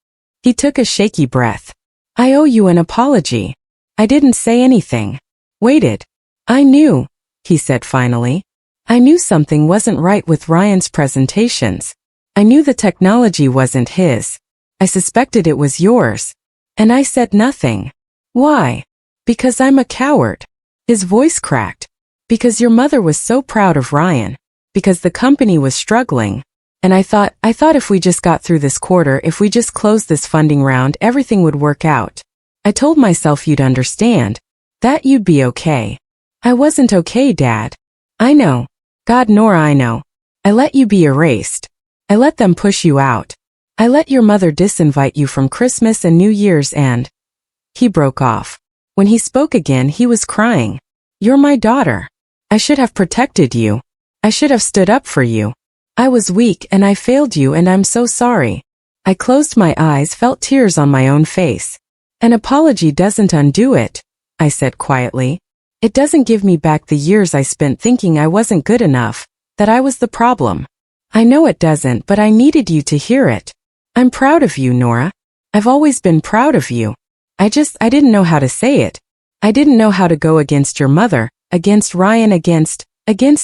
He took a shaky breath. I owe you an apology. I didn't say anything. Waited. I knew, he said finally. I knew something wasn't right with Ryan's presentations. I knew the technology wasn't his. I suspected it was yours. And I said nothing. Why? Because I'm a coward. His voice cracked. Because your mother was so proud of Ryan. Because the company was struggling. And I thought if we just got through this quarter, if we just closed this funding round, everything would work out. I told myself you'd understand. That you'd be okay. I wasn't okay, Dad. I know. God, Nora, I know. I let you be erased. I let them push you out. I let your mother disinvite you from Christmas and New Year's and... He broke off. When he spoke again, he was crying. You're my daughter. I should have protected you. I should have stood up for you. I was weak and I failed you, and I'm so sorry. I closed my eyes, felt tears on my own face. An apology doesn't undo it, I said quietly. It doesn't give me back the years I spent thinking I wasn't good enough, that I was the problem. I know it doesn't, but I needed you to hear it. I'm proud of you, Nora. I've always been proud of you. I didn't know how to say it. I didn't know how to go against your mother, against Ryan, against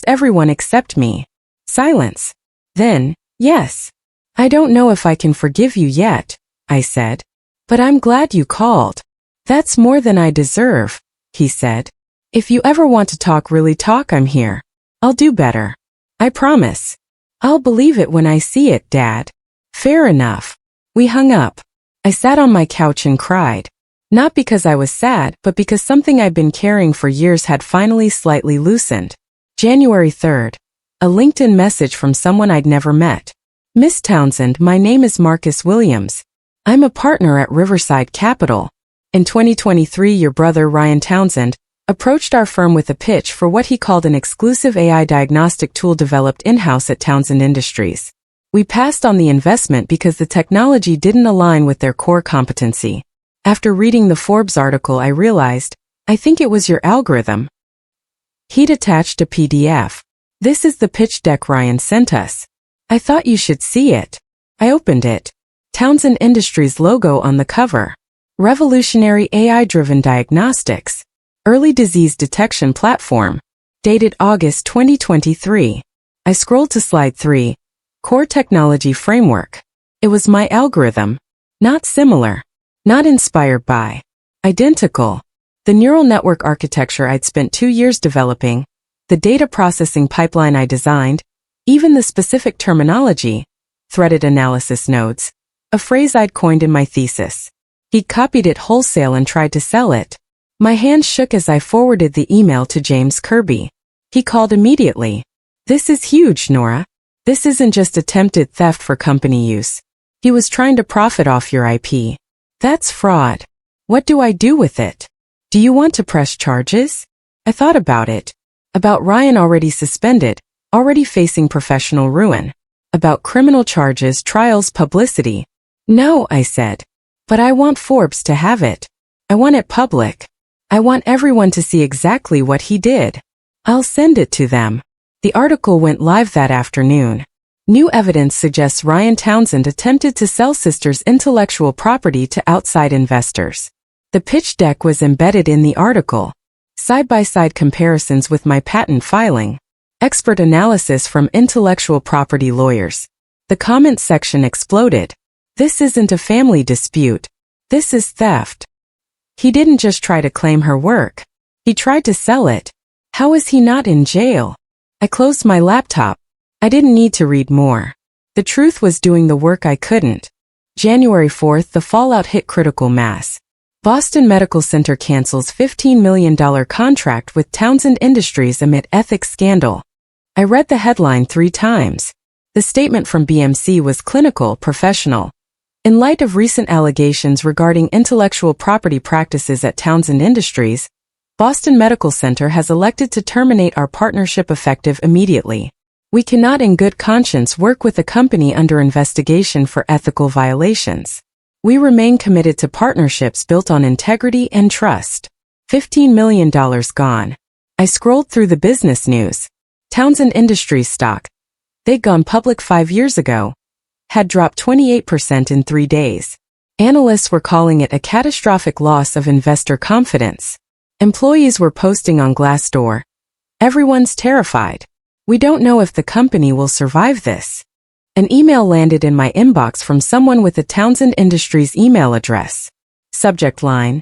everyone except me. Silence. Then, yes. I don't know if I can forgive you yet, I said. But I'm glad you called. That's more than I deserve, he said. If you ever want to talk, really talk, I'm here. I'll do better. I promise. I'll believe it when I see it, Dad. Fair enough. We hung up. I sat on my couch and cried. Not because I was sad, but because something I'd been carrying for years had finally slightly loosened. January 3rd. A LinkedIn message from someone I'd never met. Miss Townsend, my name is Marcus Williams. I'm a partner at Riverside Capital. In 2023, your brother Ryan Townsend approached our firm with a pitch for what he called an exclusive AI diagnostic tool developed in-house at Townsend Industries. We passed on the investment because the technology didn't align with their core competency. After reading the Forbes article, I realized, I think it was your algorithm. He'd attached a PDF. This is the pitch deck Ryan sent us. I thought you should see it. I opened it. Townsend Industries logo on the cover. Revolutionary AI-driven diagnostics. Early disease detection platform. Dated August 2023. I scrolled to slide 3. Core Technology Framework. It was my algorithm. Not similar. Not inspired by. Identical. The neural network architecture I'd spent 2 years developing, the data processing pipeline I designed, even the specific terminology, threaded analysis nodes, a phrase I'd coined in my thesis. He'd copied it wholesale and tried to sell it. My hands shook as I forwarded the email to James Kirby. He called immediately. This is huge, Nora. This isn't just attempted theft for company use. He was trying to profit off your IP. That's fraud. What do I do with it? Do you want to press charges? I thought about it. About Ryan already suspended, already facing professional ruin. About criminal charges, trials, publicity. No, I said. But I want Forbes to have it. I want it public. I want everyone to see exactly what he did. I'll send it to them. The article went live that afternoon. New evidence suggests Ryan Townsend attempted to sell Sister's intellectual property to outside investors. The pitch deck was embedded in the article. Side-by-side comparisons with my patent filing. Expert analysis from intellectual property lawyers. The comment section exploded. This isn't a family dispute. This is theft. He didn't just try to claim her work. He tried to sell it. How is he not in jail? I closed my laptop. I didn't need to read more. The truth was doing the work I couldn't. January 4th, the fallout hit critical mass. Boston Medical Center cancels $15 million contract with Townsend Industries amid ethics scandal. I read the headline 3 times. The statement from BMC was clinical, professional. In light of recent allegations regarding intellectual property practices at Townsend Industries, Boston Medical Center has elected to terminate our partnership effective immediately. We cannot in good conscience work with a company under investigation for ethical violations. We remain committed to partnerships built on integrity and trust. $15 million gone. I scrolled through the business news. Townsend Industries stock. They'd gone public 5 years ago. Had dropped 28% in 3 days. Analysts were calling it a catastrophic loss of investor confidence. Employees were posting on Glassdoor. Everyone's terrified. We don't know if the company will survive this. An email landed in my inbox from someone with a Townsend Industries email address. Subject line.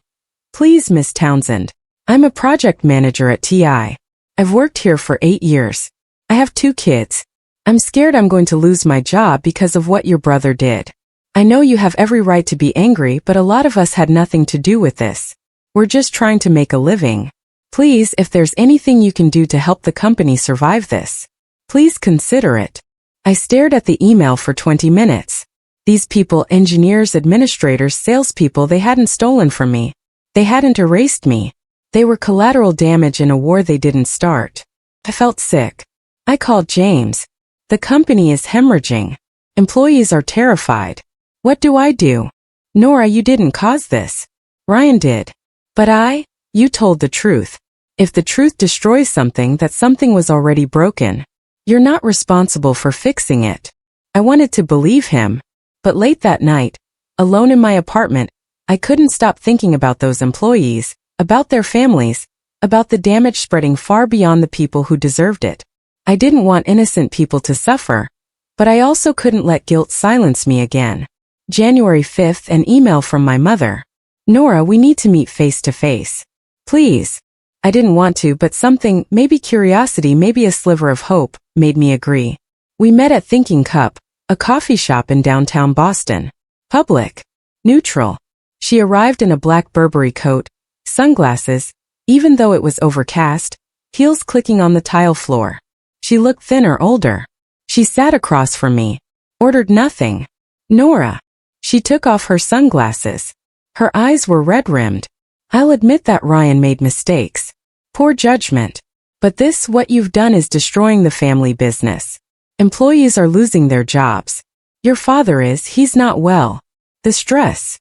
Please, Miss Townsend. I'm a project manager at TI. I've worked here for 8 years. I have 2 kids. I'm scared I'm going to lose my job because of what your brother did. I know you have every right to be angry, but a lot of us had nothing to do with this. We're just trying to make a living. Please, if there's anything you can do to help the company survive this, please consider it. I stared at the email for 20 minutes. These people, engineers, administrators, salespeople, they hadn't stolen from me. They hadn't erased me. They were collateral damage in a war they didn't start. I felt sick. I called James. The company is hemorrhaging. Employees are terrified. What do I do? Nora, you didn't cause this. Ryan did. But you told the truth. If the truth destroys something, that something was already broken. You're not responsible for fixing it. I wanted to believe him. But late that night, alone in my apartment, I couldn't stop thinking about those employees, about their families, about the damage spreading far beyond the people who deserved it. I didn't want innocent people to suffer, but I also couldn't let guilt silence me again. January 5th, an email from my mother. Nora, we need to meet face to face. Please. I didn't want to, but something, maybe curiosity, maybe a sliver of hope, made me agree. We met at Thinking Cup, a coffee shop in downtown Boston. Public. Neutral. She arrived in a black Burberry coat, sunglasses, even though it was overcast, heels clicking on the tile floor. She looked thinner, older. She sat across from me. Ordered nothing. Nora. She took off her sunglasses. Her eyes were red-rimmed. I'll admit that Ryan made mistakes. Poor judgment. But this, what you've done, is destroying the family business. Employees are losing their jobs. Your father is, he's not well. The stress.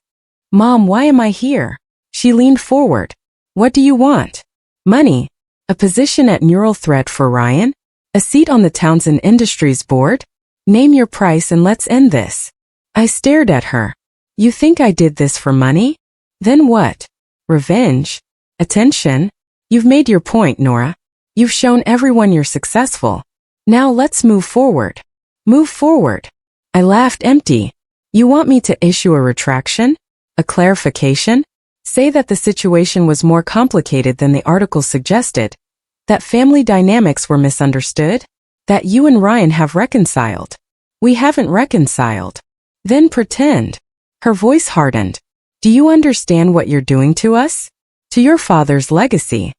Mom, why am I here? She leaned forward. What do you want? Money. A position at Neural Threat for Ryan? A seat on the Townsend Industries board? Name your price and let's end this. I stared at her. You think I did this for money? Then what? Revenge? Attention? You've made your point, Nora. You've shown everyone you're successful. Now let's move forward. Move forward. I laughed empty. You want me to issue a retraction? A clarification? Say that the situation was more complicated than the article suggested? That family dynamics were misunderstood? That you and Ryan have reconciled? We haven't reconciled. Then pretend. Her voice hardened. Do you understand what you're doing to us? To your father's legacy.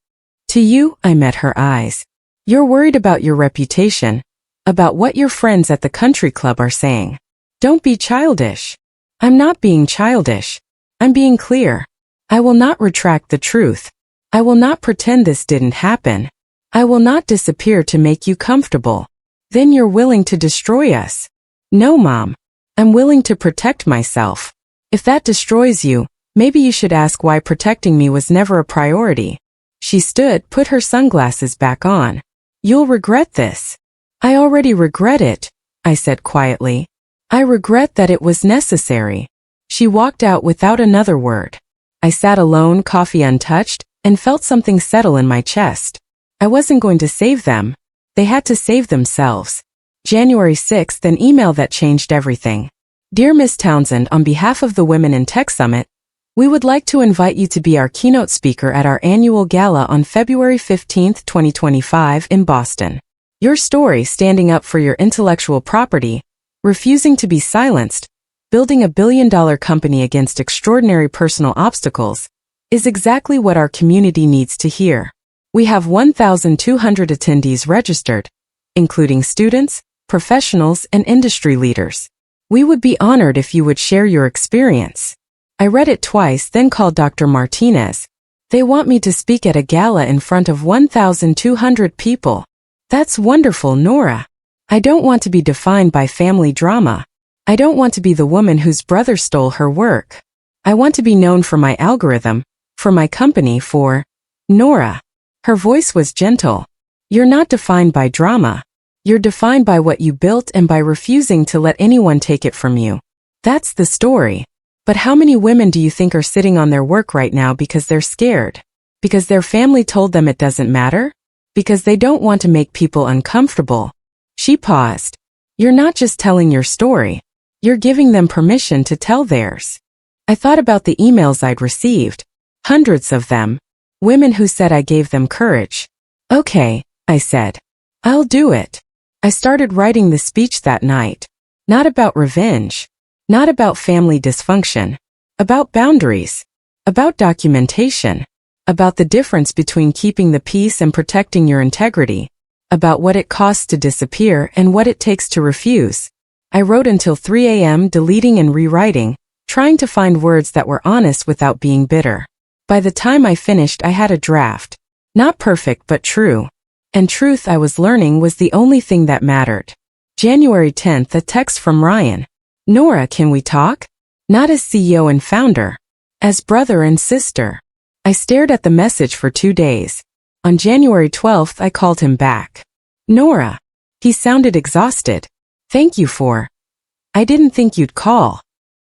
To you, I met her eyes. You're worried about your reputation, about what your friends at the country club are saying. Don't be childish. I'm not being childish. I'm being clear. I will not retract the truth. I will not pretend this didn't happen. I will not disappear to make you comfortable. Then you're willing to destroy us. No, Mom. I'm willing to protect myself. If that destroys you, maybe you should ask why protecting me was never a priority. She stood, put her sunglasses back on. You'll regret this. I already regret it, I said quietly. I regret that it was necessary. She walked out without another word. I sat alone, coffee untouched, and felt something settle in my chest. I wasn't going to save them. They had to save themselves. January 6th, an email that changed everything. Dear Miss Townsend, on behalf of the Women in Tech Summit, we would like to invite you to be our keynote speaker at our annual gala on February 15, 2025 in Boston. Your story, standing up for your intellectual property, refusing to be silenced, building a billion-dollar company against extraordinary personal obstacles, is exactly what our community needs to hear. We have 1,200 attendees registered, including students, professionals, and industry leaders. We would be honored if you would share your experience. I read it twice, then called Dr. Martinez. They want me to speak at a gala in front of 1,200 people. That's wonderful, Nora. I don't want to be defined by family drama. I don't want to be the woman whose brother stole her work. I want to be known for my algorithm, for my company, for Nora. Her voice was gentle. You're not defined by drama. You're defined by what you built and by refusing to let anyone take it from you. That's the story. But how many women do you think are sitting on their work right now because they're scared? Because their family told them it doesn't matter? Because they don't want to make people uncomfortable? She paused. You're not just telling your story. You're giving them permission to tell theirs. I thought about the emails I'd received. Hundreds of them. Women who said I gave them courage. Okay, I said. I'll do it. I started writing the speech that night. Not about revenge. Not about family dysfunction. About boundaries. About documentation. About the difference between keeping the peace and protecting your integrity. About what it costs to disappear and what it takes to refuse. I wrote until 3 a.m., deleting and rewriting, trying to find words that were honest without being bitter. By the time I finished, I had a draft. Not perfect, but true. And truth, I was learning, was the only thing that mattered. January 10th, a text from Ryan. Nora, can we talk? Not as CEO and founder. As brother and sister. I stared at the message for 2 days. On January 12th, I called him back. Nora. He sounded exhausted. Thank you for. I didn't think you'd call.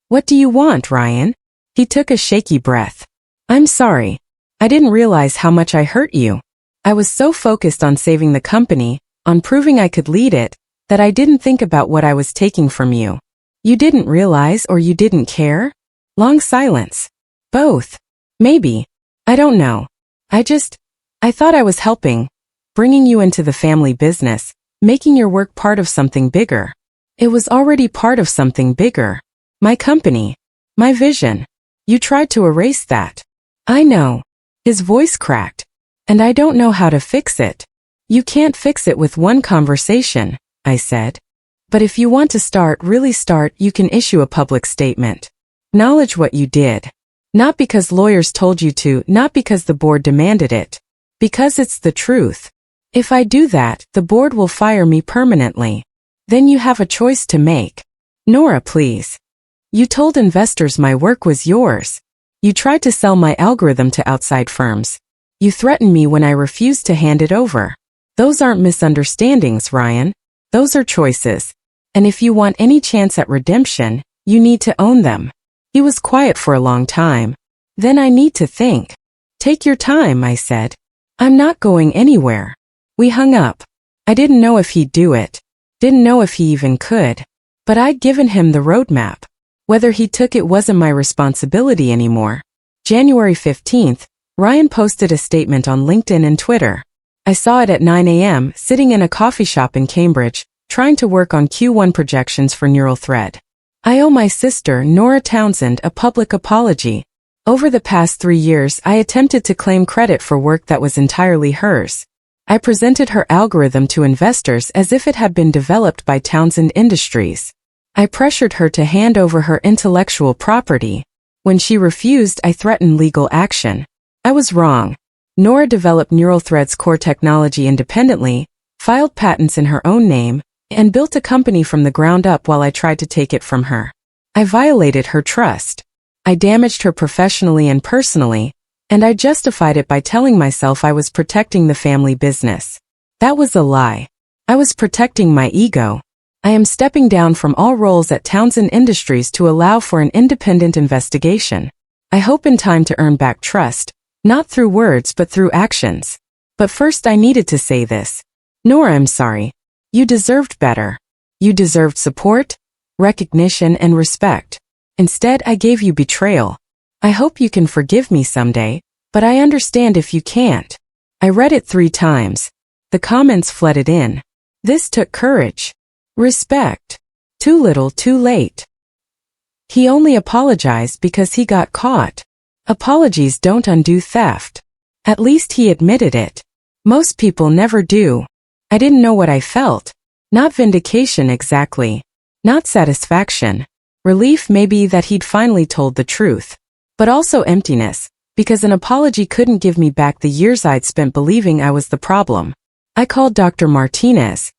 What do you want, Ryan? He took a shaky breath. I'm sorry. I didn't realize how much I hurt you. I was so focused on saving the company, on proving I could lead it, that I didn't think about what I was taking from you. You didn't realize, or you didn't care? Long silence. Both. Maybe. I don't know. I thought I was helping, bringing you into the family business, making your work part of something bigger. It was already part of something bigger. My company. My vision. You tried to erase that. I know. His voice cracked. And I don't know how to fix it. You can't fix it with one conversation, I said. But if you want to start, really start, you can issue a public statement. Acknowledge what you did. Not because lawyers told you to, not because the board demanded it. Because it's the truth. If I do that, the board will fire me permanently. Then you have a choice to make. Nora, please. You told investors my work was yours. You tried to sell my algorithm to outside firms. You threatened me when I refused to hand it over. Those aren't misunderstandings, Ryan. Those are choices. And if you want any chance at redemption, you need to own them. He was quiet for a long time. Then I need to think. Take your time, I said. I'm not going anywhere. We hung up. I didn't know if he'd do it. Didn't know if he even could. But I'd given him the roadmap. Whether he took it wasn't my responsibility anymore. January 15th, Ryan posted a statement on LinkedIn and Twitter. I saw it at 9 a.m., sitting in a coffee shop in Cambridge, trying to work on Q1 projections for Neural Thread. I owe my sister, Nora Townsend, a public apology. Over the past 3 years, I attempted to claim credit for work that was entirely hers. I presented her algorithm to investors as if it had been developed by Townsend Industries. I pressured her to hand over her intellectual property. When she refused, I threatened legal action. I was wrong. Nora developed Neural Thread's core technology independently, filed patents in her own name, and built a company from the ground up while I tried to take it from her. I violated her trust. I damaged her professionally and personally, and I justified it by telling myself I was protecting the family business. That was a lie. I was protecting my ego. I am stepping down from all roles at Townsend Industries to allow for an independent investigation. I hope in time to earn back trust, not through words but through actions. But first I needed to say this. Nora, I'm sorry. You deserved better. You deserved support, recognition, and respect. Instead, I gave you betrayal. I hope you can forgive me someday, but I understand if you can't. I read it 3 times. The comments flooded in. This took courage. Respect. Too little, too late. He only apologized because he got caught. Apologies don't undo theft. At least he admitted it. Most people never do. I didn't know what I felt. Not vindication exactly. Not satisfaction. Relief maybe that he'd finally told the truth. But also emptiness, because an apology couldn't give me back the years I'd spent believing I was the problem. I called Dr. Martinez.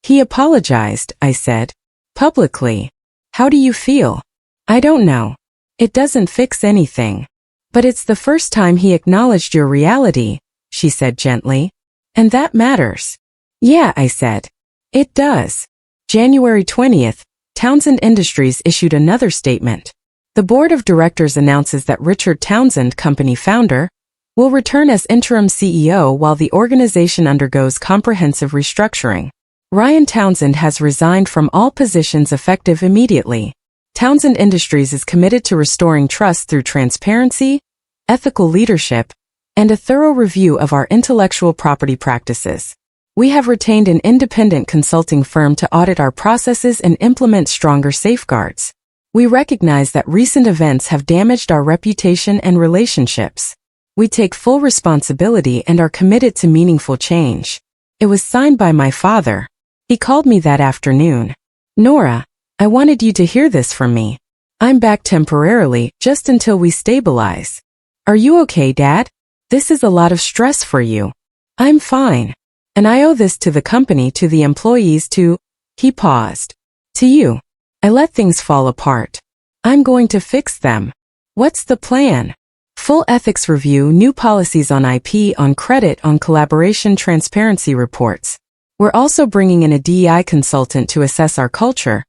He apologized, I said. Publicly. How do you feel? I don't know. It doesn't fix anything. But it's the first time he acknowledged your reality, she said gently. And that matters. Yeah, I said. It does. January 20th, Townsend Industries issued another statement. The board of directors announces that Richard Townsend, company founder, will return as interim CEO while the organization undergoes comprehensive restructuring. Ryan Townsend has resigned from all positions effective immediately. Townsend Industries is committed to restoring trust through transparency, ethical leadership, and a thorough review of our intellectual property practices. We have retained an independent consulting firm to audit our processes and implement stronger safeguards. We recognize that recent events have damaged our reputation and relationships. We take full responsibility and are committed to meaningful change. It was signed by my father. He called me that afternoon. Nora, I wanted you to hear this from me. I'm back temporarily, just until we stabilize. Are you okay, Dad? This is a lot of stress for you. I'm fine. And I owe this to the company, to the employees, to... He paused. To you. I let things fall apart. I'm going to fix them. What's the plan? Full ethics review, new policies on IP, on credit, on collaboration, transparency reports. We're also bringing in a DEI consultant to assess our culture.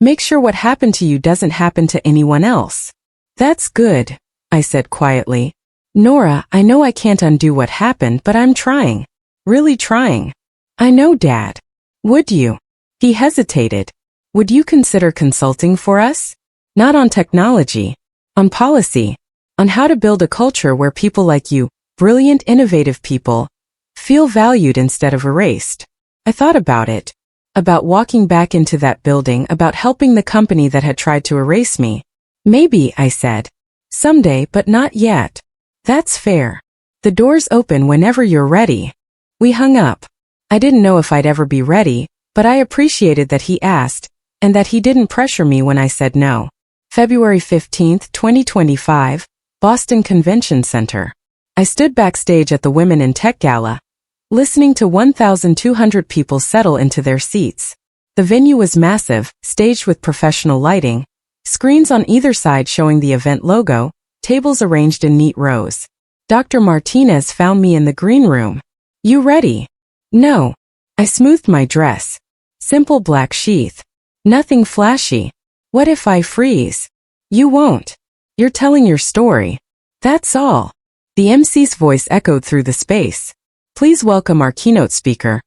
Make sure what happened to you doesn't happen to anyone else. That's good, I said quietly. Nora, I know I can't undo what happened, but I'm trying. Really trying. I know, Dad. Would you? He hesitated. Would you consider consulting for us? Not on technology. On policy. On how to build a culture where people like you, brilliant, innovative people, feel valued instead of erased. I thought about it. About walking back into that building, about helping the company that had tried to erase me. Maybe, I said. Someday, but not yet. That's fair. The door's open whenever you're ready. We hung up. I didn't know if I'd ever be ready, but I appreciated that he asked, and that he didn't pressure me when I said no. February 15th, 2025, Boston Convention Center. I stood backstage at the Women in Tech Gala, listening to 1,200 people settle into their seats. The venue was massive, staged with professional lighting, screens on either side showing the event logo, tables arranged in neat rows. Dr. Martinez found me in the green room. You ready? No. I smoothed my dress. Simple black sheath. Nothing flashy. What if I freeze? You won't. You're telling your story. That's all. The MC's voice echoed through the space. Please welcome our keynote speaker,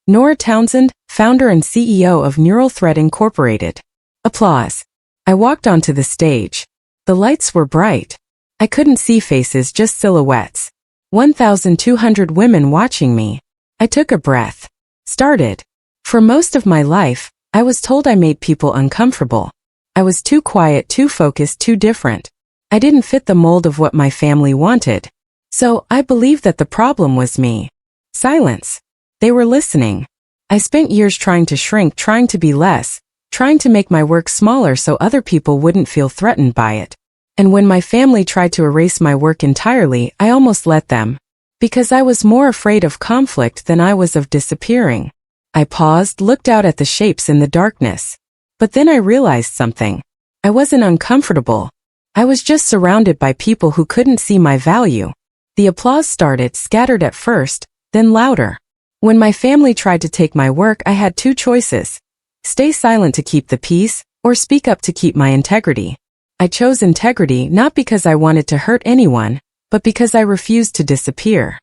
Nora Townsend, founder and CEO of Neural Thread Incorporated. Applause. I walked onto the stage. The lights were bright. I couldn't see faces, just silhouettes. 1,200 women watching me. I took a breath. Started. For most of my life, I was told I made people uncomfortable. I was too quiet, too focused, too different. I didn't fit the mold of what my family wanted. So, I believed that the problem was me. Silence. They were listening. I spent years trying to shrink, trying to be less, trying to make my work smaller so other people wouldn't feel threatened by it. And when my family tried to erase my work entirely, I almost let them. Because I was more afraid of conflict than I was of disappearing. I paused, looked out at the shapes in the darkness. But then I realized something. I wasn't uncomfortable. I was just surrounded by people who couldn't see my value. The applause started, scattered at first, then louder. When my family tried to take my work, I had two choices. Stay silent to keep the peace, or speak up to keep my integrity. I chose integrity not because I wanted to hurt anyone, but because I refused to disappear.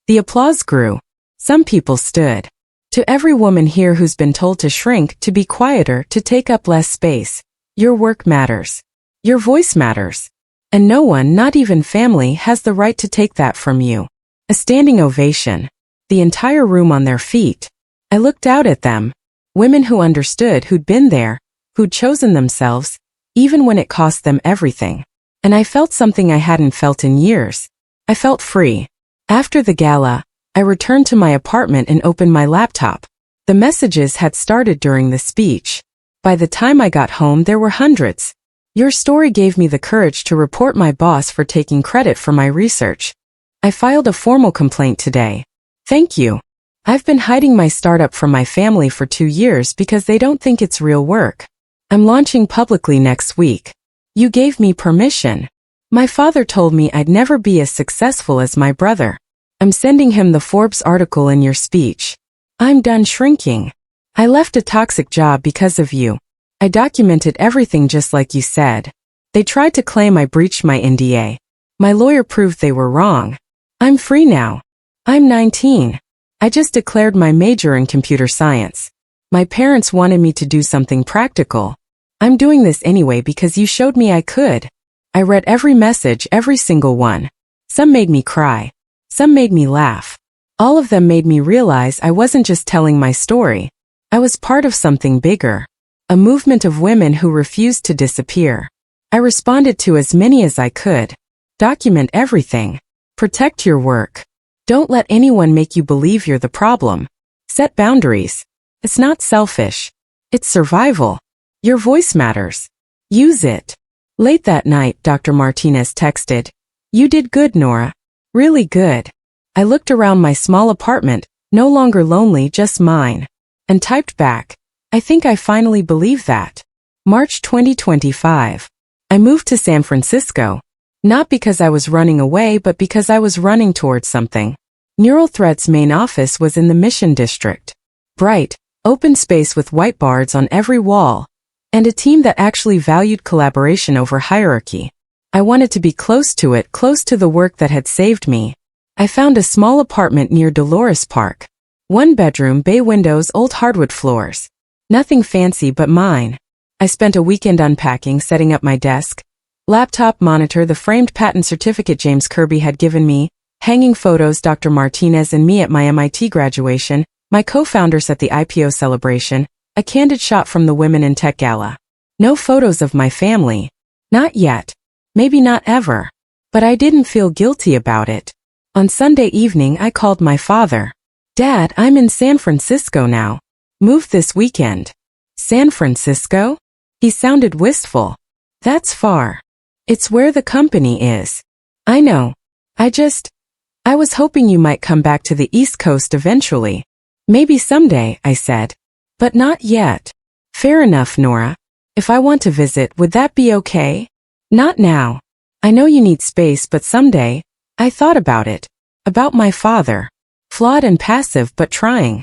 The applause grew. Some people stood. To every woman here who's been told to shrink, to be quieter, to take up less space, your work matters. Your voice matters. And no one, not even family, has the right to take that from you. A standing ovation. The entire room on their feet. I looked out at them. Women who understood, who'd been there, who'd chosen themselves, even when it cost them everything. And I felt something I hadn't felt in years. I felt free. After the gala, I returned to my apartment and opened my laptop. The messages had started during the speech. By the time I got home, there were hundreds. Your story gave me the courage to report my boss for taking credit for my research. I filed a formal complaint today. Thank you. I've been hiding my startup from my family for 2 years because they don't think it's real work. I'm launching publicly next week. You gave me permission. My father told me I'd never be as successful as my brother. I'm sending him the Forbes article in your speech. I'm done shrinking. I left a toxic job because of you. I documented everything just like you said. They tried to claim I breached my NDA. My lawyer proved they were wrong. I'm free now. I'm 19. I just declared my major in computer science. My parents wanted me to do something practical. I'm doing this anyway because you showed me I could. I read every message, every single one. Some made me cry. Some made me laugh. All of them made me realize I wasn't just telling my story. I was part of something bigger. A movement of women who refused to disappear. I responded to as many as I could. Document everything. Protect your work. Don't let anyone make you believe you're the problem. Set boundaries. It's not selfish. It's survival. Your voice matters. Use it. Late that night, Dr. Martinez texted, "You did good, Nora. Really good." I looked around my small apartment, no longer lonely, just mine, and typed back, "I think I finally believe that." March 2025. I moved to San Francisco. Not because I was running away, but because I was running towards something. Neural Thread's main office was in the Mission District. Bright, open space with whiteboards on every wall, and a team that actually valued collaboration over hierarchy. I wanted to be close to it, close to the work that had saved me. I found a small apartment near Dolores Park. 1 bedroom, bay windows, old hardwood floors. Nothing fancy but mine. I spent a weekend unpacking, setting up my desk, laptop, monitor, the framed patent certificate James Kirby had given me, hanging photos Dr. Martinez and me at my MIT graduation, my co-founders at the IPO celebration, a candid shot from the Women in Tech Gala. No photos of my family. Not yet. Maybe not ever. But I didn't feel guilty about it. On Sunday evening, I called my father. "Dad, I'm in San Francisco now. Moved this weekend." "San Francisco?" He sounded wistful. "That's far. It's where the company is." "I know. I was hoping you might come back to the East Coast eventually." "Maybe someday," I said. "But not yet." "Fair enough, Nora. If I want to visit, would that be okay?" "Not now. I know you need space, but someday." I thought about it. About my father. Flawed and passive, but trying.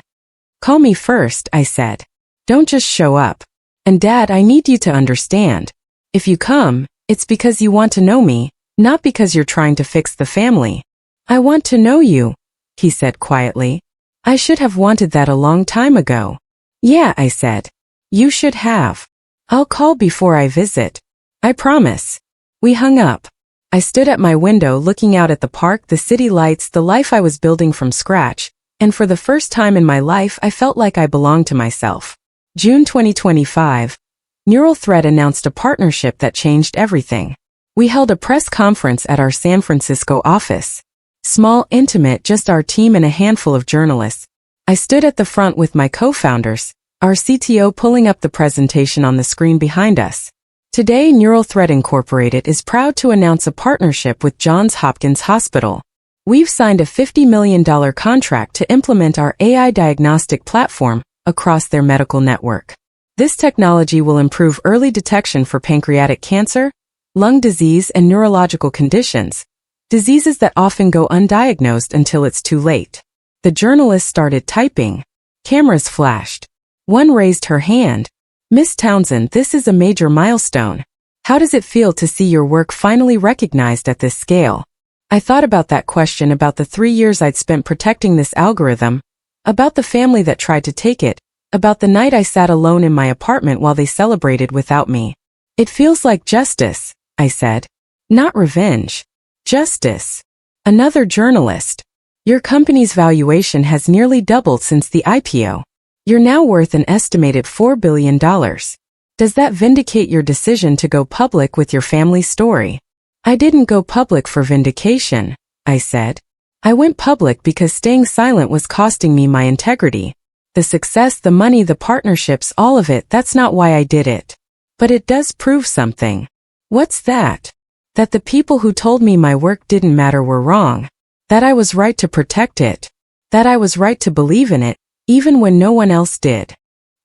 "Call me first," I said. "Don't just show up. And Dad, I need you to understand. If you come, it's because you want to know me, not because you're trying to fix the family." "I want to know you," he said quietly. I should have wanted that a long time ago. Yeah, I said. You should have. I'll call before I visit. I promise. We hung up. I stood at my window looking out at the park, the city lights, the life I was building from scratch, and for the first time in my life I felt like I belonged to myself. June 2025. Neural Thread announced a partnership that changed everything. We held a press conference at our San Francisco office. Small, intimate, just our team and a handful of journalists. I stood at the front with my co-founders, our CTO pulling up the presentation on the screen behind us. Today, Neural Thread Incorporated is proud to announce a partnership with Johns Hopkins Hospital. We've signed a $50 million contract to implement our AI diagnostic platform across their medical network. This technology will improve early detection for pancreatic cancer, lung disease, and neurological conditions, diseases that often go undiagnosed until it's too late. The journalist started typing. Cameras flashed. One raised her hand. Miss Townsend, this is a major milestone. How does it feel to see your work finally recognized at this scale? I thought about that question, about the 3 years I'd spent protecting this algorithm, about the family that tried to take it, about the night I sat alone in my apartment while they celebrated without me. It feels like justice, I said. Not revenge. Justice. Another journalist. Your company's valuation has nearly doubled since the IPO. You're now worth an estimated $4 billion. Does that vindicate your decision to go public with your family story? I didn't go public for vindication, I said. I went public because staying silent was costing me my integrity. The success, the money, the partnerships, all of it, that's not why I did it. But it does prove something. What's that? That the people who told me my work didn't matter were wrong. That I was right to protect it. That I was right to believe in it, even when no one else did.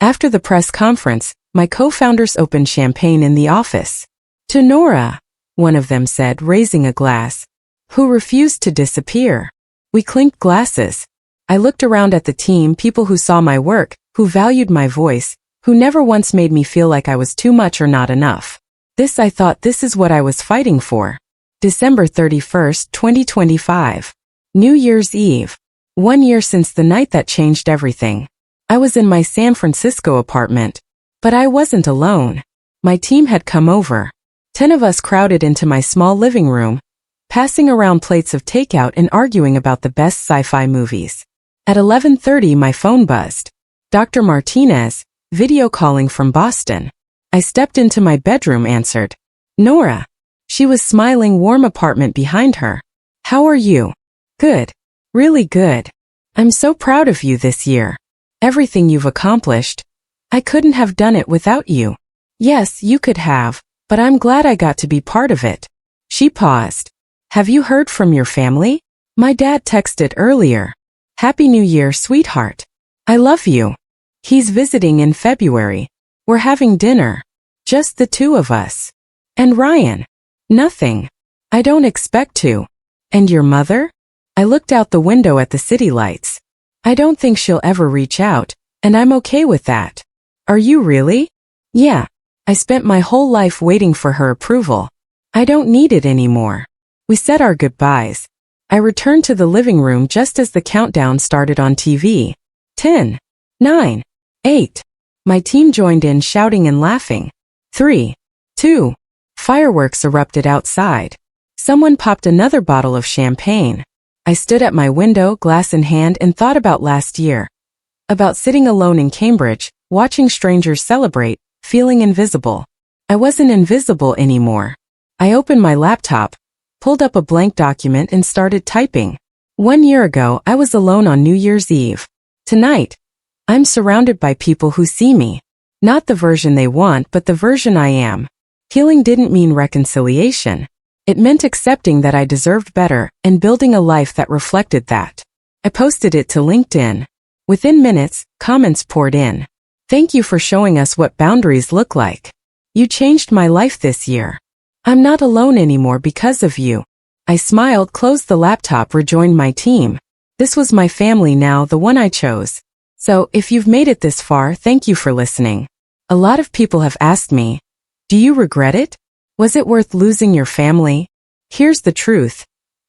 After the press conference, my co-founders opened champagne in the office. To Nora, one of them said, raising a glass, who refused to disappear. We clinked glasses. I looked around at the team, people who saw my work, who valued my voice, who never once made me feel like I was too much or not enough. I thought this is what I was fighting for. December 31st, 2025. New Year's Eve. 1 year since the night that changed everything. I was in my San Francisco apartment. But I wasn't alone. My team had come over. 10 of us crowded into my small living room, passing around plates of takeout and arguing about the best sci-fi movies. At 11:30 my phone buzzed. Dr. Martinez, video calling from Boston. I stepped into my bedroom, answered. Nora. She was smiling, warm apartment behind her. How are you? Good. Really good. I'm so proud of you this year. Everything you've accomplished. I couldn't have done it without you. Yes, you could have, but I'm glad I got to be part of it. She paused. Have you heard from your family? My dad texted earlier. Happy New Year, sweetheart. I love you. He's visiting in February. We're having dinner. Just the two of us. And Ryan? Nothing. I don't expect to. And your mother? I looked out the window at the city lights. I don't think she'll ever reach out, and I'm okay with that. Are you really? Yeah. I spent my whole life waiting for her approval. I don't need it anymore. We said our goodbyes. I returned to the living room just as the countdown started on TV. 10, 9, 8. My team joined in, shouting and laughing. 3, 2. Fireworks erupted outside. Someone popped another bottle of champagne. I stood at my window, glass in hand, and thought about last year. About sitting alone in Cambridge, watching strangers celebrate, feeling invisible. I wasn't invisible anymore. I opened my laptop, pulled up a blank document, and started typing. 1 year ago, I was alone on New Year's Eve. Tonight, I'm surrounded by people who see me. Not the version they want, but the version I am. Healing didn't mean reconciliation. It meant accepting that I deserved better and building a life that reflected that. I posted it to LinkedIn. Within minutes, comments poured in. Thank you for showing us what boundaries look like. You changed my life this year. I'm not alone anymore because of you. I smiled, closed the laptop, rejoined my team. This was my family now, the one I chose. So, if you've made it this far, thank you for listening. A lot of people have asked me, do you regret it? Was it worth losing your family? Here's the truth.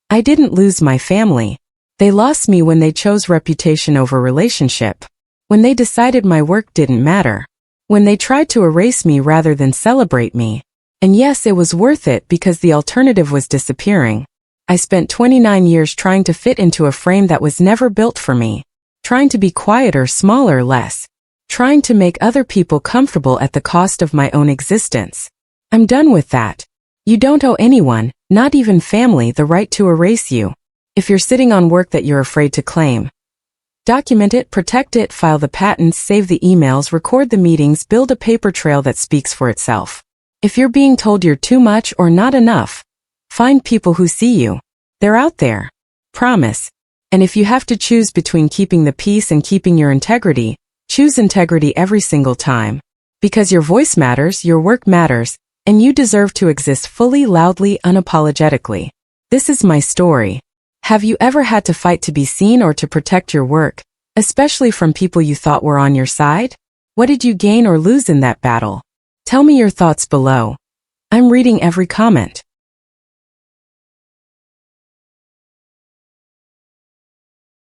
I didn't lose my family. They lost me when they chose reputation over relationship. When they decided my work didn't matter. When they tried to erase me rather than celebrate me. And yes, it was worth it because the alternative was disappearing. I spent 29 years trying to fit into a frame that was never built for me. Trying to be quieter, smaller, less. Trying to make other people comfortable at the cost of my own existence. I'm done with that. You don't owe anyone, not even family, the right to erase you. If you're sitting on work that you're afraid to claim, document it, protect it, file the patents, save the emails, record the meetings, build a paper trail that speaks for itself. If you're being told you're too much or not enough, find people who see you. They're out there. Promise. And if you have to choose between keeping the peace and keeping your integrity, choose integrity every single time. Because your voice matters, your work matters, and you deserve to exist fully, loudly, unapologetically. This is my story. Have you ever had to fight to be seen or to protect your work, especially from people you thought were on your side? What did you gain or lose in that battle? Tell me your thoughts below. I'm reading every comment.